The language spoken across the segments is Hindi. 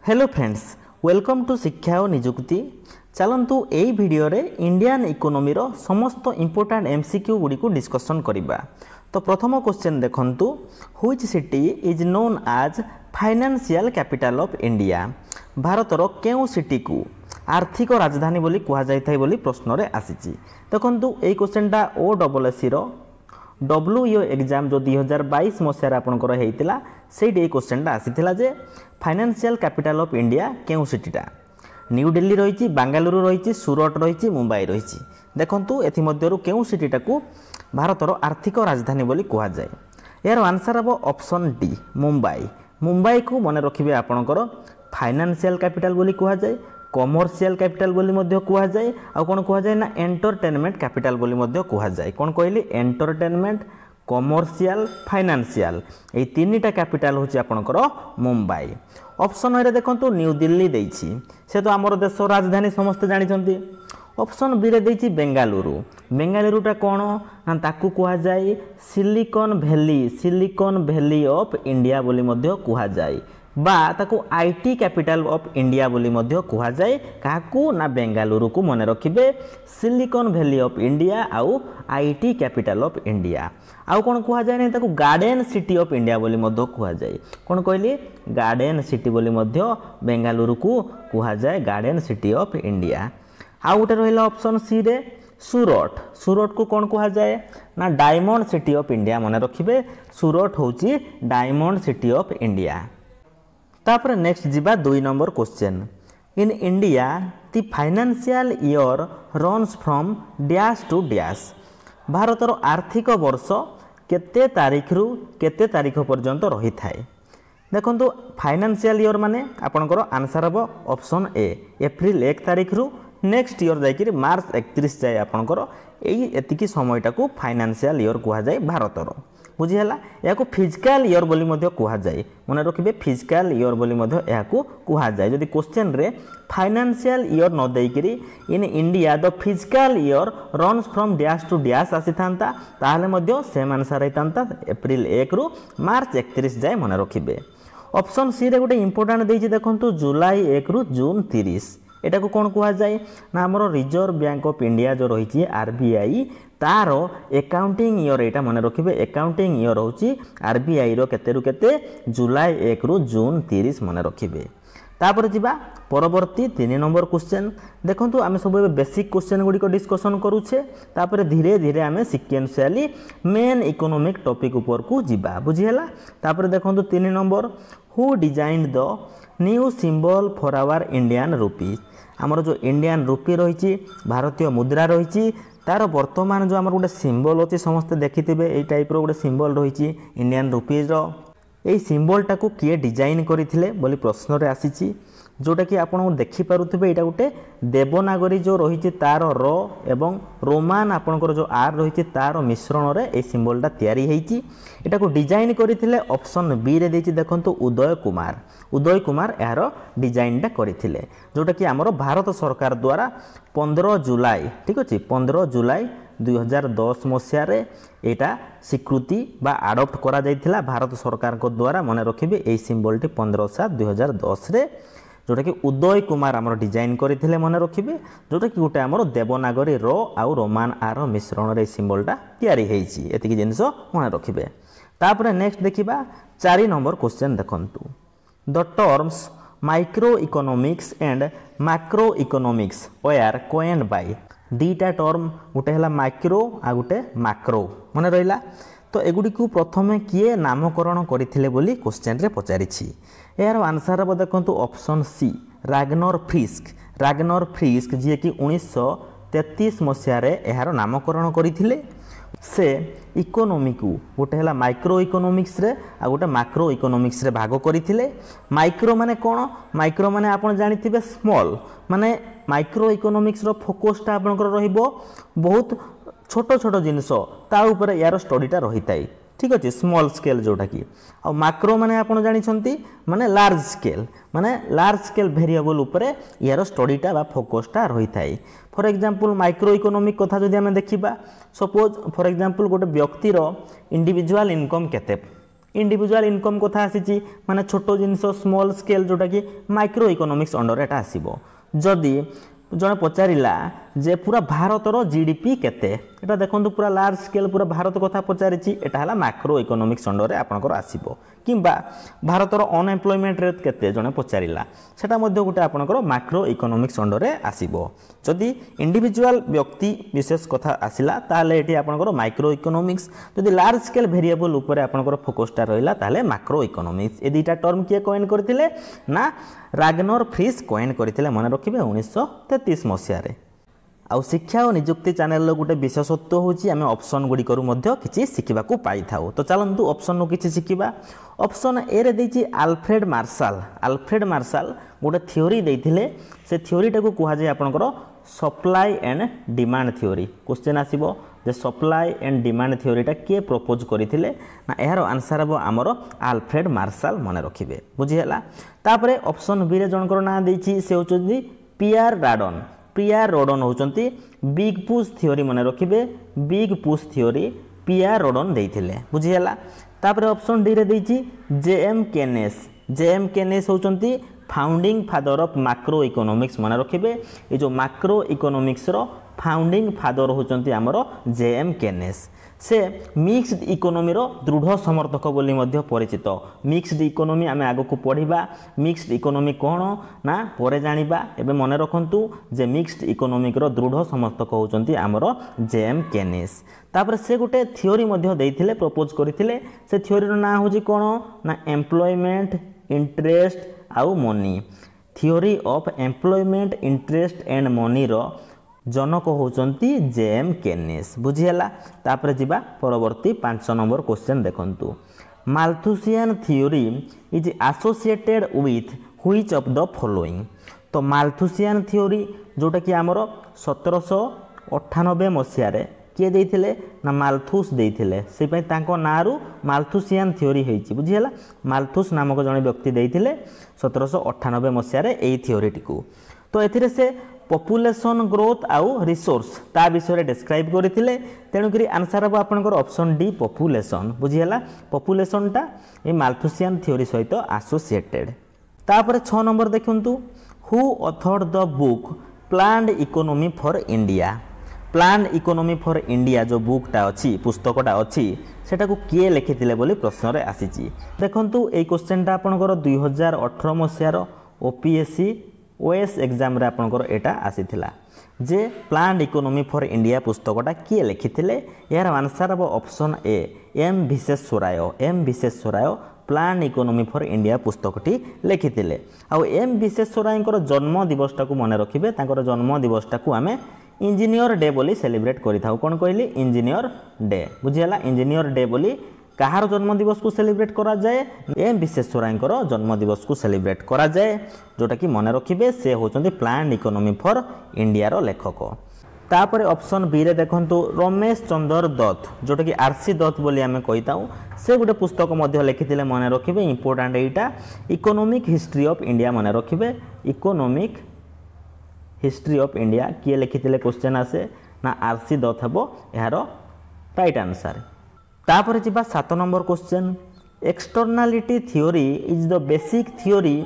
हेलो फ्रेंड्स, वेलकम टू शिक्षा और निजुक्ति। चलतु यही भिडियो रे इंडियन इकोनॉमी रो समस्त इंपोर्टेंट एमसीक्यू गुडी को डिस्कशन करिबा। तो प्रथम क्वेश्चन देखंतु, which city is known as financial capital of India. Bharat रो केउ सिटी को आर्थिक राजधानी बोली कुहा जायथाय बोली प्रश्न रे आसीची। देखंतु एई क्वेश्चनटा ओडब्ल्यूएससी रो डब्ल्यूईओ एग्जाम जो 2022 मसीहार आपनकर हेइतिला सेठी ए क्वेश्चनटा आसीथिला जे फाइनेंशियल कैपिटल ऑफ इंडिया केउ सिटीटा। न्यू दिल्ली रही, बेंगलुरु रही, सूरत रही, मुंबई रही। देखंतु एथि मध्यरु केउ सिटीटा को भारतर आर्थिक राजधानी बोली कुहा जाय। यार आंसर हम ऑप्शन डी मुंबई। मुंबई को मन रखिबे आपनकर फाइनेंशियल कैपिटल बोली कुहा जाय, कमर्शियल कैपिटल बोली मध्य कुहा जाय, आ कोन कुहा जाय ना एंटरटेनमेंट कैपिटल बोली मध्य कुहा जाय। कोन कहली एंटरटेनमेंट, कमर्शियल, फाइनेंशियल ए तीनटा कैपिटल होची आपनकर मुंबई। ऑप्शन ए देखंतु न्यू दिल्ली देइछि, से तो हमर देश राजधानी समस्त जानि छथि। ऑप्शन बी रे देइछि बेंगलुरु। बेंगलुरुटा कोन ना ताकू कुहा जाय सिलिकॉन वैली ऑफ इंडिया बोली मध्य कुहा जाय, बा ताकू आईटी कैपिटल ऑफ इंडिया बोली मध्य कुहा जाय। काकू ना बेंगलुरु को मन रखिबे सिलिकॉन वैली ऑफ इंडिया आउ आईटी कैपिटल ऑफ इंडिया। आउ कोन कुहा जाय नै ताकू गार्डन सिटी ऑफ इंडिया बोली मध्य कुहा जाय। कोन कहली गार्डन सिटी बोली मध्य बेंगलुरु को कुहा जाय गार्डन सिटी ऑफ इंडिया। आउ उटे रहिला ऑप्शन सी रे सूरत। सूरत को कौन कुहा जाए ना डायमंड सिटी ऑफ इंडिया। मन रखिबे सूरत होची डायमंड सिटी ऑफ इंडिया। तापर नेक्स्ट जीवा 2 number question. In India the financial year runs from dash to dash. भारतर आर्थिक वर्ष केते तारीख रु केते तारीख पर्यंत रही थाए। देखंतु फाइनेंशियल ईयर माने आपनकर आंसर हम ऑप्शन ए एप्रिल 1 तारीख रु नेक्स्ट ईयर जाइए मार्च 31 जाए आपनकर एतिकी समयटा को फाइनेंशियल ईयर कुहा जाए भारतर। बुझीला या फिजिकल ईयर बोली मध्य कुहा जाए। मन रखिबे फिजिकल ईयर बोली मध्य या कुहा जाए। जदि क्वेश्चन रे फाइनेंशियल ईयर न देइकरी in India the physical year runs from dash to dash आसी थांता ताहले मध्य सेम आंसर रहितांता एप्रिल 1 रु मार्च 31 जाए। मन रखिबे ऑप्शन सी रे गोटे इंपोर्टेंट देइछि देखंतु जुलाई 1 रु जून 30। एटा को कौन कुहा जाए ना हमरो रिजर्व बैंक ऑफ इंडिया जो रही आरबीआई तार अकाउंटिंग ईयर एटा मन रखिबे अकाउंटिंग ईयर होची आरबीआई रो केते रु केते जुलाई 1 रु जून 30 मन रखिबे। तापर जिबा परवर्ती 3 नंबर क्वेश्चन। देखंतु आमे सब बेसिक क्वेश्चन गुडी को डिस्कशन करूछे, तापर धीरे धीरे आमे सिक्वेंशियली मेन इकोनॉमिक टॉपिक ऊपर को जिबा। बुझियला तापर देखंतु 3 number who designed the new symbol for our Indian rupee. आमर जो इंडियन रुपी रही भारतीय मुद्रा रही तार वर्तमान जो आमर गोटे सिंबल अच्छी समस्ते देखिथे ये टाइप रो गोटे सिंबल रही इंडियन रुपीज यही सिंबलटा को किए डिजाइन करथिले बोली प्रश्न रे आसीची। जोटा कि आपन देखि पारुथिबे एटा गोटे देवनागरी जो रही तार र एवं रोमान आपनकर जो आर रही तार मिश्रण रे ए सिंबलटा तयारी हेची। एटा को डिजाइन करथिले ऑप्शन बी रे देछि देखंतु उदय कुमार यार डिजाइनटा करथिले। जोटा कि हमरो भारत सरकार द्वारा 15 जुलाई ठीक अछि 15 जुलाई 2010 मसीहा रे एटा स्वीकृति बा अडॉप्ट करा जायथिला भारत सरकार को द्वारा। मन रखिबे ए सिंबलटी 15/7/2010 रे जोटा कि उदय कुमार आमर डिजाइन करथिले। मन रखिबे जोटा कि गोटे आमर देवनागरी रो आउ रोमान आर मिश्रण रे सिंबलटा तयारी हेछि। एतिकी जिंस मन रखिबे। तापर नेक्स्ट देखिबा 4 नंबर क्वेश्चन देखंतु। The terms micro economics and macro economics were coined by. दीटा टर्म गोटे है माइक्रो आ गोटे मैक्रो मन रहिला। तो एगुडी को प्रथमे किए नामकरण करथिले बोली क्वेश्चन रे पचारिछि। यार आंसर हम देखंतु ऑप्शन सी राग्नर फ्रिस्क जी कि 1933 मसीहा रे यार नामकरण करथिले। से इकोनॉमी को गोटे है माइक्रो इकोनॉमिक्स रे आ गोटे मैक्रो इकोनॉमिक्स रे भाग करथिले। माइक्रो माने कोन? माइक्रो माने आपण जानिथिबे स्मॉल, माने माइक्रो इकोनॉमिक्स रो फोकसटा आपनकर रहिबो बहुत छोट छोट जिनस ता ऊपर यार स्टडीटा रहिताई। ठीक अच्छे स्मॉल स्केल जोटा कि आ मैक्रो माने आपण जानिछंती माने लार्ज स्केल वेरिएबल उपरे यार स्टडीटा बा फोकसटा रही थाए। फॉर एग्जांपल माइक्रो इकोनॉमिक कथा जदि आमे देखिबा सपोज फॉर एग्जांपल गोटे व्यक्तिर इंडिविजुअल इनकम केते इंडिविजुअल इनकम कथा आसी माने छोट जिनस स्मॉल स्केल जोटा कि माइक्रो इकोनॉमिक्स अंडर एटा आसीबो जदि जड़े पचारा जे पूरा भारतर जीडीपी केते एटा देखंतु पूरा लार्ज स्केल पूरा भारत कथा पचारि एटा हला मैक्रो इकोनॉमिक्स अंडर आपनकर आसीबो किंबा भारतर अनएम्प्लॉयमेंट रेट केते जड़े पचारा सेटा मध्य गोटे आपनकर मैक्रो इकोनॉमिक्स अंडर आसीबो जदि इंडिविजुअल व्यक्ति विशेष कथा आसिला ताले एटी आपनकर माइक्रो इकोनॉमिक्स जदि लार्ज स्केल वेरिएबल ऊपर आपनकर फोकसटा रहिला ताले मैक्रो इकोनॉमिक्स ए दुईटा टर्म किए कॉइन करथिले ना रागनर फ्रिश कॉइन करथिले मन रखिबे 1933 मसिया रे आउ शिक्षा और निजुक्ति चैनल गोटे विशेषत्व होची आमे ऑप्शन गुडी करू मध्य किछि सिखिबाकू पाई थाउ तो चलंतु ऑप्शन नु किछि सिखिबा ऑप्शन ए रे देछि आल्फ्रेड मार्शल गोटे थ्योरी देथिले से थ्योरी टाकू कुहा जाय आपनकर supply and demand theory question आसीबो जे सप्लाई एंड डिमांड थ्योरीटा किए प्रपोज करथिले ना एहार आंसर हबो हमर आल्फ्रेड मार्शल मने रखिबे बुझी हला तापरे ऑप्शन बी रे जनकर ना देछि से होचि पियर रोडन होचंती बिग पुश थ्योरी मने रखिबे big push theory Pier Rodan देथिले बुझी हला तापरे ऑप्शन डी रे देछि जेएम केनेस होचंती founding father of macro economics मने रखिबे ए जो मैक्रो इकोनॉमिक्स रो फाउंडिंग फादर होचंती हमरो जेएम केनेस से मिक्स्ड इकोनॉमी रो दृढ़ समर्थक बोली मध्य परिचित मिक्स्ड इकोनॉमी आमे आगो को पढ़िबा मिक्स्ड इकोनॉमी कोन ना परे जानिबा एबे मने रखंतु जे मिक्स्ड इकोनॉमिक रो दृढ़ समर्थक होचंती हमरो जेएम केनेस तापर से गोटे थ्योरी मध्य देथिले प्रपोज करथिले से थ्योरी रो ना होजी कोन ना एम्प्लॉयमेंट इंटरेस्ट आउ money theory of employment interest and money रो जनक होचंती जेएम केनेस बुझिहला तापर जिबा परवर्ती 5 नंबर क्वेश्चन देखंतु Malthusian theory is associated with which of the following तो माल्थुसियन थ्योरी जोटा कि हमर 1798 मसिया रे किए देथिले ना माल्थुस देथिले से पई तांको नारू माल्थुसियन थ्योरी हेछि बुझिहला माल्थुस नामक जने व्यक्ति देथिले 1798 मसिया रे एई थ्योरी टिकू तो एथिरे से पॉपुलेशन ग्रोथ आउ रिसोर्स ता विषय डिस्क्राइब करथिले तेणु करी आंसर अब आपनकर ऑप्शन डी पॉपुलेशन बुझिहला पॉपुलेशन टा ए माल्थुसियन थ्योरी सहित एसोसिएटेड तापर 6 नंबर देखंतु who authored the book planned economy for India जो बुकटा अच्छी पुस्तकटा अच्छी सेटा को किए लिखिथिले बोली प्रश्न रे आसीची देखंतु ए क्वेश्चनटा आपनकर 2018 मसियार ओपीएससी ओएस एग्जाम रे आपनकर एटा आसीथिला जे प्लान्ड इकोनॉमी फॉर इंडिया पुस्तकटा किए लिखिथिले यार आंसर अब option A M Visvesvaraya planned economy for India पुस्तकटी लिखिथिले आ एम विश्वेश्वरायकर जन्म दिवसटा को मने रखिबे तांकर जन्म दिवसटा को आमे इंजीनियर डे बोली सेलिब्रेट करिथाउ कोन कहली इंजीनियर डे बुझियला इंजीनियर डे बोली कहार जन्म दिवस को सेलिब्रेट करा जाए एम विश्वेश्वरायकर जन्म दिवस को सेलिब्रेट करा जाए जोटा कि मन रखिबे से होचंदी प्लान्ड इकोनॉमी फॉर इंडिया रो लेखक तापर ऑप्शन बी रे देखंतु रमेश चंद्र दत्त जोटा कि आरसी दत्त बोली आमे कहिताउ से गोटे पुस्तक मध्य लिखिथिले मन रखिबे important Etah economic history of India मन रखिबे इकोनॉमिक हिस्ट्री ऑफ इंडिया किए लिखिथिले क्वेश्चन आसे ना आरसी दत्त हेबो एहारो राइट आंसर तापर जिबा 7 number question externality theory is the basic theory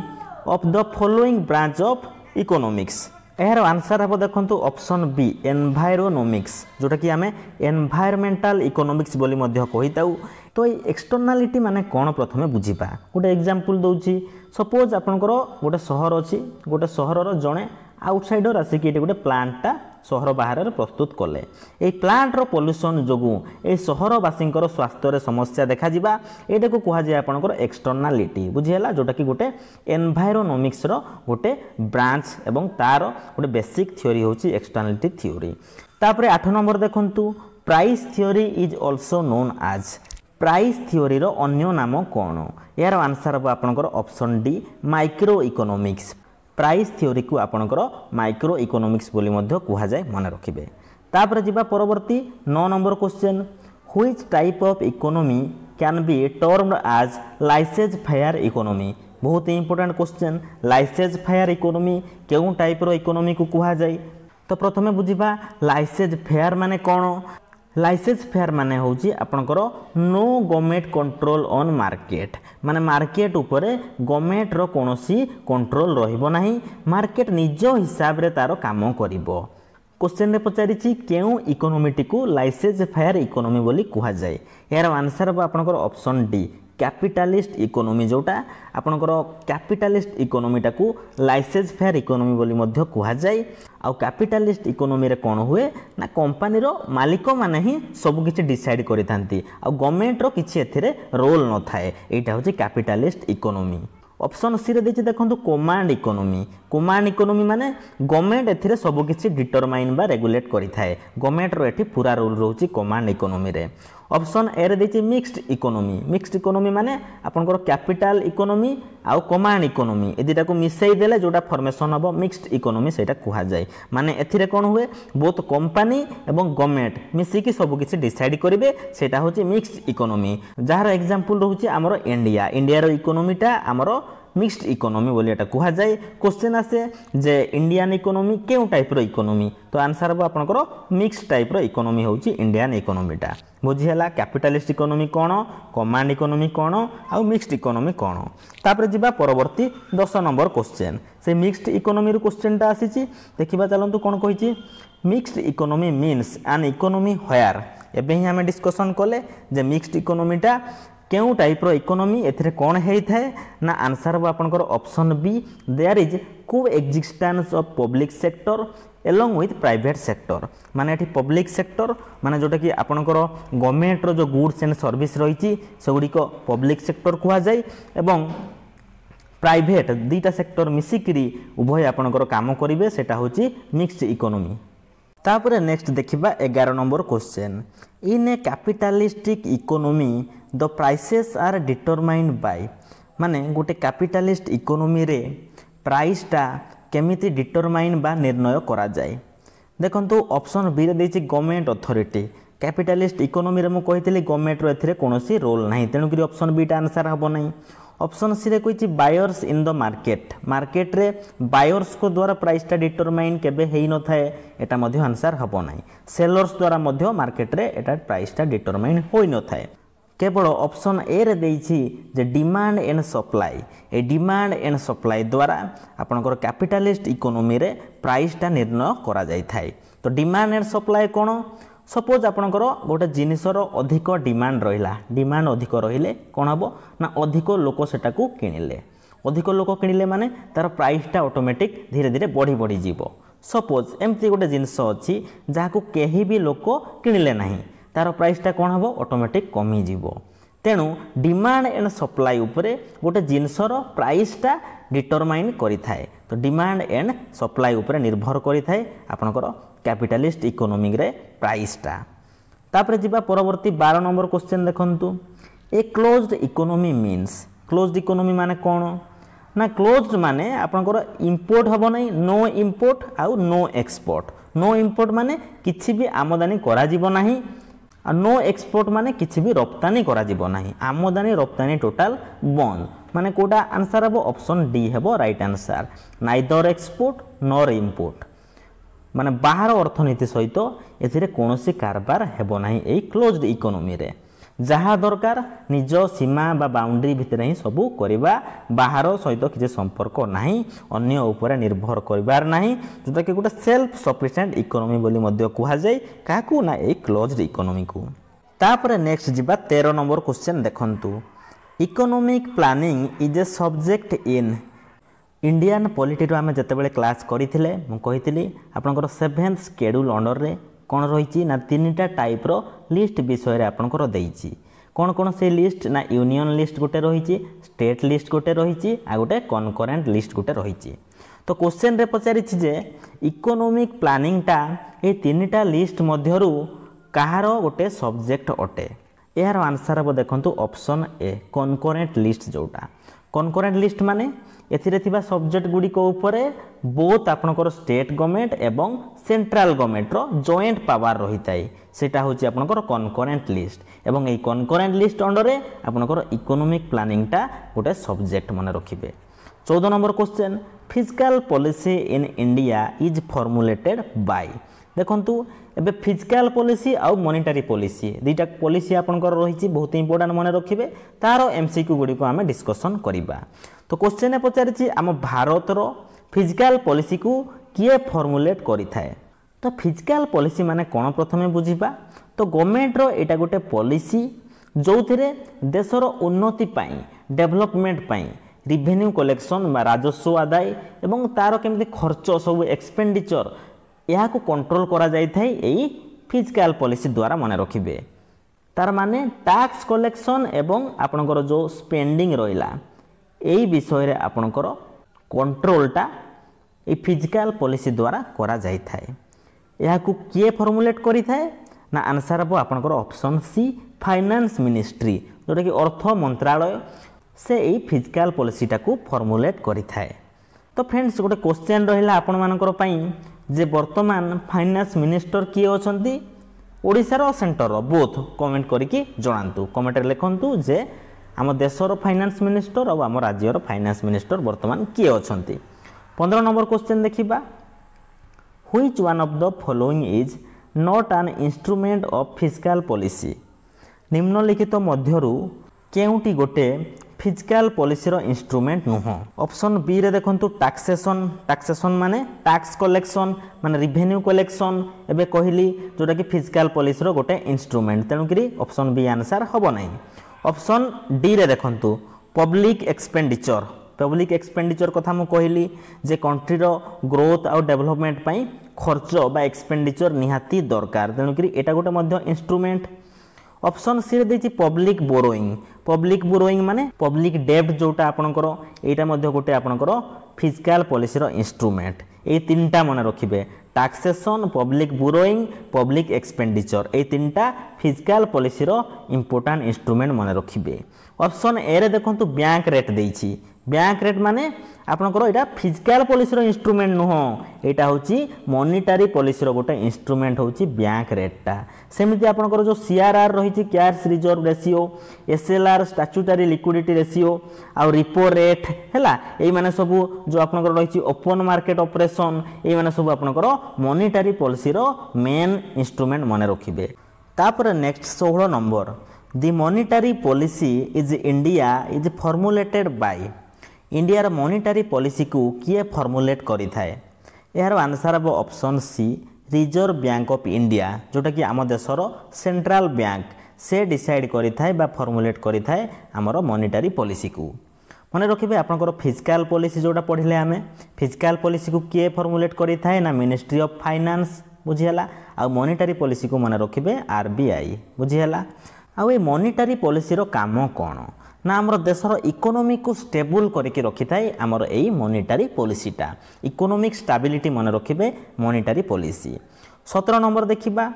of the following branch of economics एहार आंसर हम देखंतु ऑप्शन बी एनवायरोनॉमिक्स जोटा कि आमे एनवायरमेंटल इकोनॉमिक्स बोली मध्य कहिताउ तो ये एक्सटर्नालिटी माने कोन प्रथमे बुझिबा गोटे एग्जांपल दउची सपोज आपनकर गोटे शहर अछि गोटे शहरर जणे आउटसाइडर आसिक ये गोटे प्लांटटा शहर बाहर प्रस्तुत कले ये प्लांटर पॉल्यूशन जोगु ए शहरवासींकर स्वास्थ्य रे समस्या देखा जिबा एटा को कहा जाय आपनकर एक्सटर्नालिटी बुझियला जोटा कि गोटे एनवायरोनॉमिक्स रो गोटे ब्रांच एवं तार गोटे बेसिक थ्योरी होची एक्सटर्नालिटी थ्योरी तापरे 8 नंबर देखंतु price theory is also known as price theory रो अन्य नाम कोन यार आंसर अब आपनकर option D micro economics price theory को आपनकर माइक्रो इकोनॉमिक्स बोली मध्य कहा जाए मन रखिबे तापर जिबा परवर्ती 9 number question which type of economy can be termed as laissez faire economy बहुत ही important question laissez faire economy केउ टाइप रो इकोनॉमी को कहा जाए तो प्रथमे बुझिबा लाइसेज फेयर माने कोन लाइसेंस फेयर माने होची आपनकर no government control on market माने मार्केट उपरे गवर्नमेंट रो कोनोसी कंट्रोल रहिबो नाही मार्केट निज हिसाब रे तारो काम करिवो क्वेश्चन रे पचारिछि केउ इकोनोमी को लाइसेंस फेयर इकोनोमी बोली कुहा जाय यार आंसर बा आपनकर ऑप्शन डी कैपिटलिस्ट इकोनोमी जोटा आपनकर कैपिटलिस्ट इकोनोमी टाकू लाइसेंस फेयर इकोनोमी बोली मध्य कुहा जाय आ कैपिटलिस्ट इकोनोमी रे कोन हुए ना कंपनी रो मालिक माने ही सब किछि डिसाइड करिथांती आ गवर्नमेंट रो किछि एथिरे रोल न थाए एटा होछि कैपिटलिस्ट इकोनोमी ऑप्शन सी रे देछि देखंतु कमांड इकोनोमी माने गवर्नमेंट एथिरे सब किछि डिटरमाइन बा रेगुलेट करि थाए गवर्नमेंट रो एठी पूरा रोल रहउछि कमांड इकोनोमी रे ऑप्शन ए रे देछि मिक्स्ड इकोनोमी माने आपनकर कैपिटल इकोनोमी आउ कमांड इकोनोमी ए दिटा को मिसई देले जोटा फॉर्मेशन हबो मिक्स्ड इकोनोमी सेटा कुहा जाय माने एथिरे कोन हुए बोथ कंपनी एवं गवर्नमेंट मिसी कि सब किछि डिसाइड करिवे सेटा होछि मिक्स्ड इकोनोमी जहार एग्जांपल रहउछि हमरो इंडिया रो इकोनोमीटा हमरो मिक्स्ड इकोनोमी बोली एटा कुहा जाय क्वेश्चन आसे जे इंडियन इकोनोमी केउ टाइप रो इकोनोमी तो आंसर हबो आपनकर मिक्स्ड टाइप रो इकोनोमी होउछि इंडियन इकोनोमीटा बुझी हला कैपिटलिस्ट इकोनोमी कोन कमांड इकोनोमी कोन आ मिक्स्ड इकोनोमी कोन तापर जिबा परवर्ती 10 नंबर क्वेश्चन से मिक्स्ड इकोनोमी रो क्वेश्चनटा आसीछि देखिबा चलंतु कोन कहिछि mixed economy means an economy where एबे ही हमें डिस्कशन कले जे मिक्स्ड इकोनोमीटा केउ टाइप रो इकोनोमी एथिरे कोन हेई थाए ना आंसर बा आपनकर ऑप्शन बी देयर इज को existence of public sector along with private sector माने एठी पब्लिक सेक्टर माने जोटा कि आपनकर गवर्नमेंट रो जो गुड्स एंड सर्विस रहिछि सेगुडी को पब्लिक सेक्टर कुहा जाय एवं प्राइवेट दुईटा सेक्टर मिसिकरी उभय आपनकर काम करिवे सेटा होछि मिक्स्ड इकोनोमी तापरे नेक्स्ट देखिबा 11 number question in a capitalistic economy the prices are determined by माने गोटे कैपिटलिस्ट इकोनोमी रे प्राइसटा केमिति डिटरमाइन बा निर्णय करा जाय देखंतु ऑप्शन बी रे देछि गवर्नमेंट अथॉरिटी कैपिटलिस्ट इकोनोमी रे मु कहितली गवर्नमेंट रो एथिरे कोनोसी रोल नाही तेनु कि ऑप्शन बी टा आंसर हबो नाही ऑप्शन सी रे कहिछि बायर्स इन द मार्केट रे बायर्स को द्वारा प्राइसटा डिटरमाइन केबे हेई न थाए एटा मध्ये आंसर हबो नाही सेलर्स द्वारा मध्ये मार्केट रे एटा प्राइसटा डिटरमाइन होई न थाए केवल ऑप्शन ए रे देछि जे डिमांड एंड सप्लाई ए डिमांड एंड सप्लाई द्वारा आपनकर कैपिटलिस्ट इकोनोमी रे प्राइसटा निर्णय करा जाय थाए तो demand and supply cone suppose आपनकर गोटे जिनिसर अधिक डिमांड रहिला डिमांड अधिक रहिले कोन हबो ना अधिक लोक सेटा को किनिले अधिक लोक किनिले माने तार प्राइसटा ऑटोमेटिक धीरे धीरे बढ़ी जीवो सपोज एमती गोटे जिनिस अछि जाहाको केही भी लोक किनिले नाही तार प्राइसटा कोन हबो ऑटोमेटिक कमी जीवो तेणु डिमांड एंड सप्लाई उपरे गोटे जिनिसर प्राइसटा डिटरमाइन करि थाए तो डिमांड एंड सप्लाई उपरे निर्भर करि थाए आपनकर कैपिटलिस्ट इकोनोमी रे प्राइसटा तापरे जिबा परवर्ती 12 नंबर क्वेश्चन देखंतु a closed economy means closed economy माने कोन ना क्लोज्ड माने आपनकर इंपोर्ट हबो नै नो इंपोर्ट आउ नो इंपोर्ट माने किछि भी आमदानी करा जिवो नाही आ नो एक्सपोर्ट माने किछि भी रप्तानी करा जिवो नाही आमदानी रप्तानी टोटल बंद माने कोडा आंसर हबो ऑप्शन डी हबो right answer neither export nor import माने बाहर अर्थनीति सहित एथिरे कोनोसी कारबार हेबो नाही एई क्लोज्ड इकोनोमी रे जहा दरकार निज सीमा बा बाउंड्री भितर ही सबू करिबा बाहर सहित किछि संपर्क नाही अन्य ऊपर निर्भर करिबार नाही जोटा कि गोटे सेल्फ सफिशिएंट इकोनोमी बोली मध्य कुहा जाय काकू ना ए क्लोज्ड इकोनोमी को तापर नेक्स्ट जिबा 13 नंबर क्वेश्चन देखंतु economic planning is a subject in Indian polity रो आमे जते बेले क्लास करिथिले मु कहितली आपनकर 7th शेड्यूल अंडर रे कोन रहिछि ना तीनटा टाइप रो लिस्ट विषय रे आपनकर देइछि कोन कोन से लिस्ट ना यूनियन लिस्ट गोटे रहिछि स्टेट लिस्ट गोटे रहिछि आ गोटे कनकरेंट लिस्ट गोटे रहिछि तो क्वेश्चन रे पचारिछि जे इकोनॉमिक प्लानिंग टा ए तीनटा लिस्ट मध्यरु कहार गोटे सब्जेक्ट अटे यार आंसर अब देखंतु ऑप्शन ए कनकरेंट लिस्ट जोटा कनकरेंट लिस्ट माने एथिरे थिबा सब्जेक्ट गुडी को ऊपरे बोथ आपनकर स्टेट गवर्नमेंट एवं सेंट्रल गवर्नमेंट रो जॉइंट पावर रहिताय सेटा होची आपनकर कनकरेंट लिस्ट एवं ए कनकरेंट लिस्ट अंडर रे आपनकर इकोनॉमिक प्लानिंग टा गोटे सब्जेक्ट माने रखिबे 14 number question fiscal policy in India is formulated bye देखंतु एबे फिजिकल पॉलिसी आउ मॉनिटरी पॉलिसी दुईटा पॉलिसी आपनकर रही बहुत इंपोर्टेंट मन रखिबे तार एमसीक्यू गुडी को आमे डिस्कशन करिबा। तो क्वेश्चन पचारिछि आम भारत रो फिजिकल पॉलिसी को किए फॉर्मुलेट करि थाए। तो फिजिकल पॉलिसी माने कोन प्रथमे बुझिबा। तो गवर्नमेंट रो एटा गोटे पॉलिसी जो थिरे देशर उन्नति पाई डेवलपमेंट पाई रिवेन्यू कलेक्शन बा राजस्व आदाय एवं तार केमति खर्च सब एक्सपेंडिचर यह को कंट्रोल करा जाय थाई एई फिजिकल पॉलिसी द्वारा मन रखिबे। तार माने टैक्स कलेक्शन एवं आपनकर जो स्पेंडिंग रहिला एई विषय रे आपनकर कंट्रोलटा ए फिजिकल पॉलिसी द्वारा करा जाय थाए। यह को किए फॉर्मुलेट करि थाए ना आंसर अब आपनकर ऑप्शन सी फाइनेंस मिनिस्ट्री जोटा कि अर्थ मंत्रालय से यही फिजिकल पॉलिसीटा को फॉर्मुलेट करि थाए। तो फ्रेंड्स गोटे क्वेश्चन रहिला आपण मानकर पई जे वर्तमान फाइनेंस मिनिस्टर किए अछंती ओडिसा रो सेंटर रो बोथ कमेंट करके जणांतु कमेंट रे लिखंतु जे आम देशर फाइनेंस मिनिस्टर और आम राज्यर फाइनेंस मिनिस्टर वर्तमान किए अछंती। 15 नंबर क्वेश्चन देखिबा which one of the following is not an instrument of physical policy निम्नलिखित मध्यरु केउटी गोटे फिजिकल पॉलिसी रो इंस्ट्रूमेंट नुह। ऑप्शन बी रे देखंतु टैक्सेशन माने टैक्स कलेक्शन माने रिवेन्यू कलेक्शन एबे कहली जोटा कि फिजिकल पॉलिसी रो गोटे इंस्ट्रूमेंट तेणु करी ऑप्शन बी आंसर हबो नै। ऑप्शन डी रे देखंतु पब्लिक एक्सपेंडिचर कथा मु कहली जे कंट्री रो ग्रोथ और डेवलपमेंट पई खर्च बा एक्सपेंडिचर निहाती दरकार तेणु करी एटा गोटे मध्य इंस्ट्रूमेंट। ऑप्शन सी रे देछि पब्लिक बोरोइंग माने पब्लिक डेब्ट जोटा आपनकर एटा मध्य गोटे आपनकर फिजिकल पॉलिसी रो इंस्ट्रूमेंट। ए तीनटा मन रखिबे taxation public borrowing public expenditure ए तीनटा फिजिकल पॉलिसी रो इंपोर्टेंट इंस्ट्रूमेंट मन रखिबे। ऑप्शन ए रे देखंतु बैंक रेट देछि बैंक रेट माने आपनकर एटा फिजिकल पॉलिसी रो इंस्ट्रूमेंट नुह एटा होची मॉनिटरी पॉलिसी रो गोटे इंस्ट्रूमेंट होची बैंक रेटटा। सेमिति आपनकर जो सीआरआर रहिछि cash reserve ratio SLR statutory liquidity ratio आ रिपो रेट हैला एई माने सब जो आपनकर रहिछि ओपन मार्केट ऑपरेशन एई माने सब आपनकर मॉनिटरी पॉलिसी रो मेन इंस्ट्रूमेंट माने रखिबे। तापर next 16 number the monetary policy is India is formulated by India रो मॉनिटरी पॉलिसी को किए फॉर्मुलेट करि थाए। यार आंसर अब option C Reserve Bank of India जोटा कि आम देशर सेंट्रल बैंक से डिसाइड करि थाए बा फॉर्मुलेट करि थाए हमरो मॉनिटरी पॉलिसी को। मन रखिबे आपनकर फिजिकल पॉलिसी जोटा पढ़िले आमे फिजिकल पॉलिसी को किए फॉर्मुलेट करि थाए ना मिनिस्ट्री ऑफ फाइनेंस बुझिहला आ मॉनिटरी पॉलिसी को मन रखिबे आरबीआई बुझिहला। आ ए मॉनिटरी पॉलिसी रो काम कोन ना आमर देशर इकोनॉमी को स्टेबल करके रखि थाए आमर एई मॉनिटरी पॉलिसीटा इकोनॉमिक स्टेबिलिटी मन रखिबे मॉनिटरी पॉलिसी। 17 नंबर देखिबा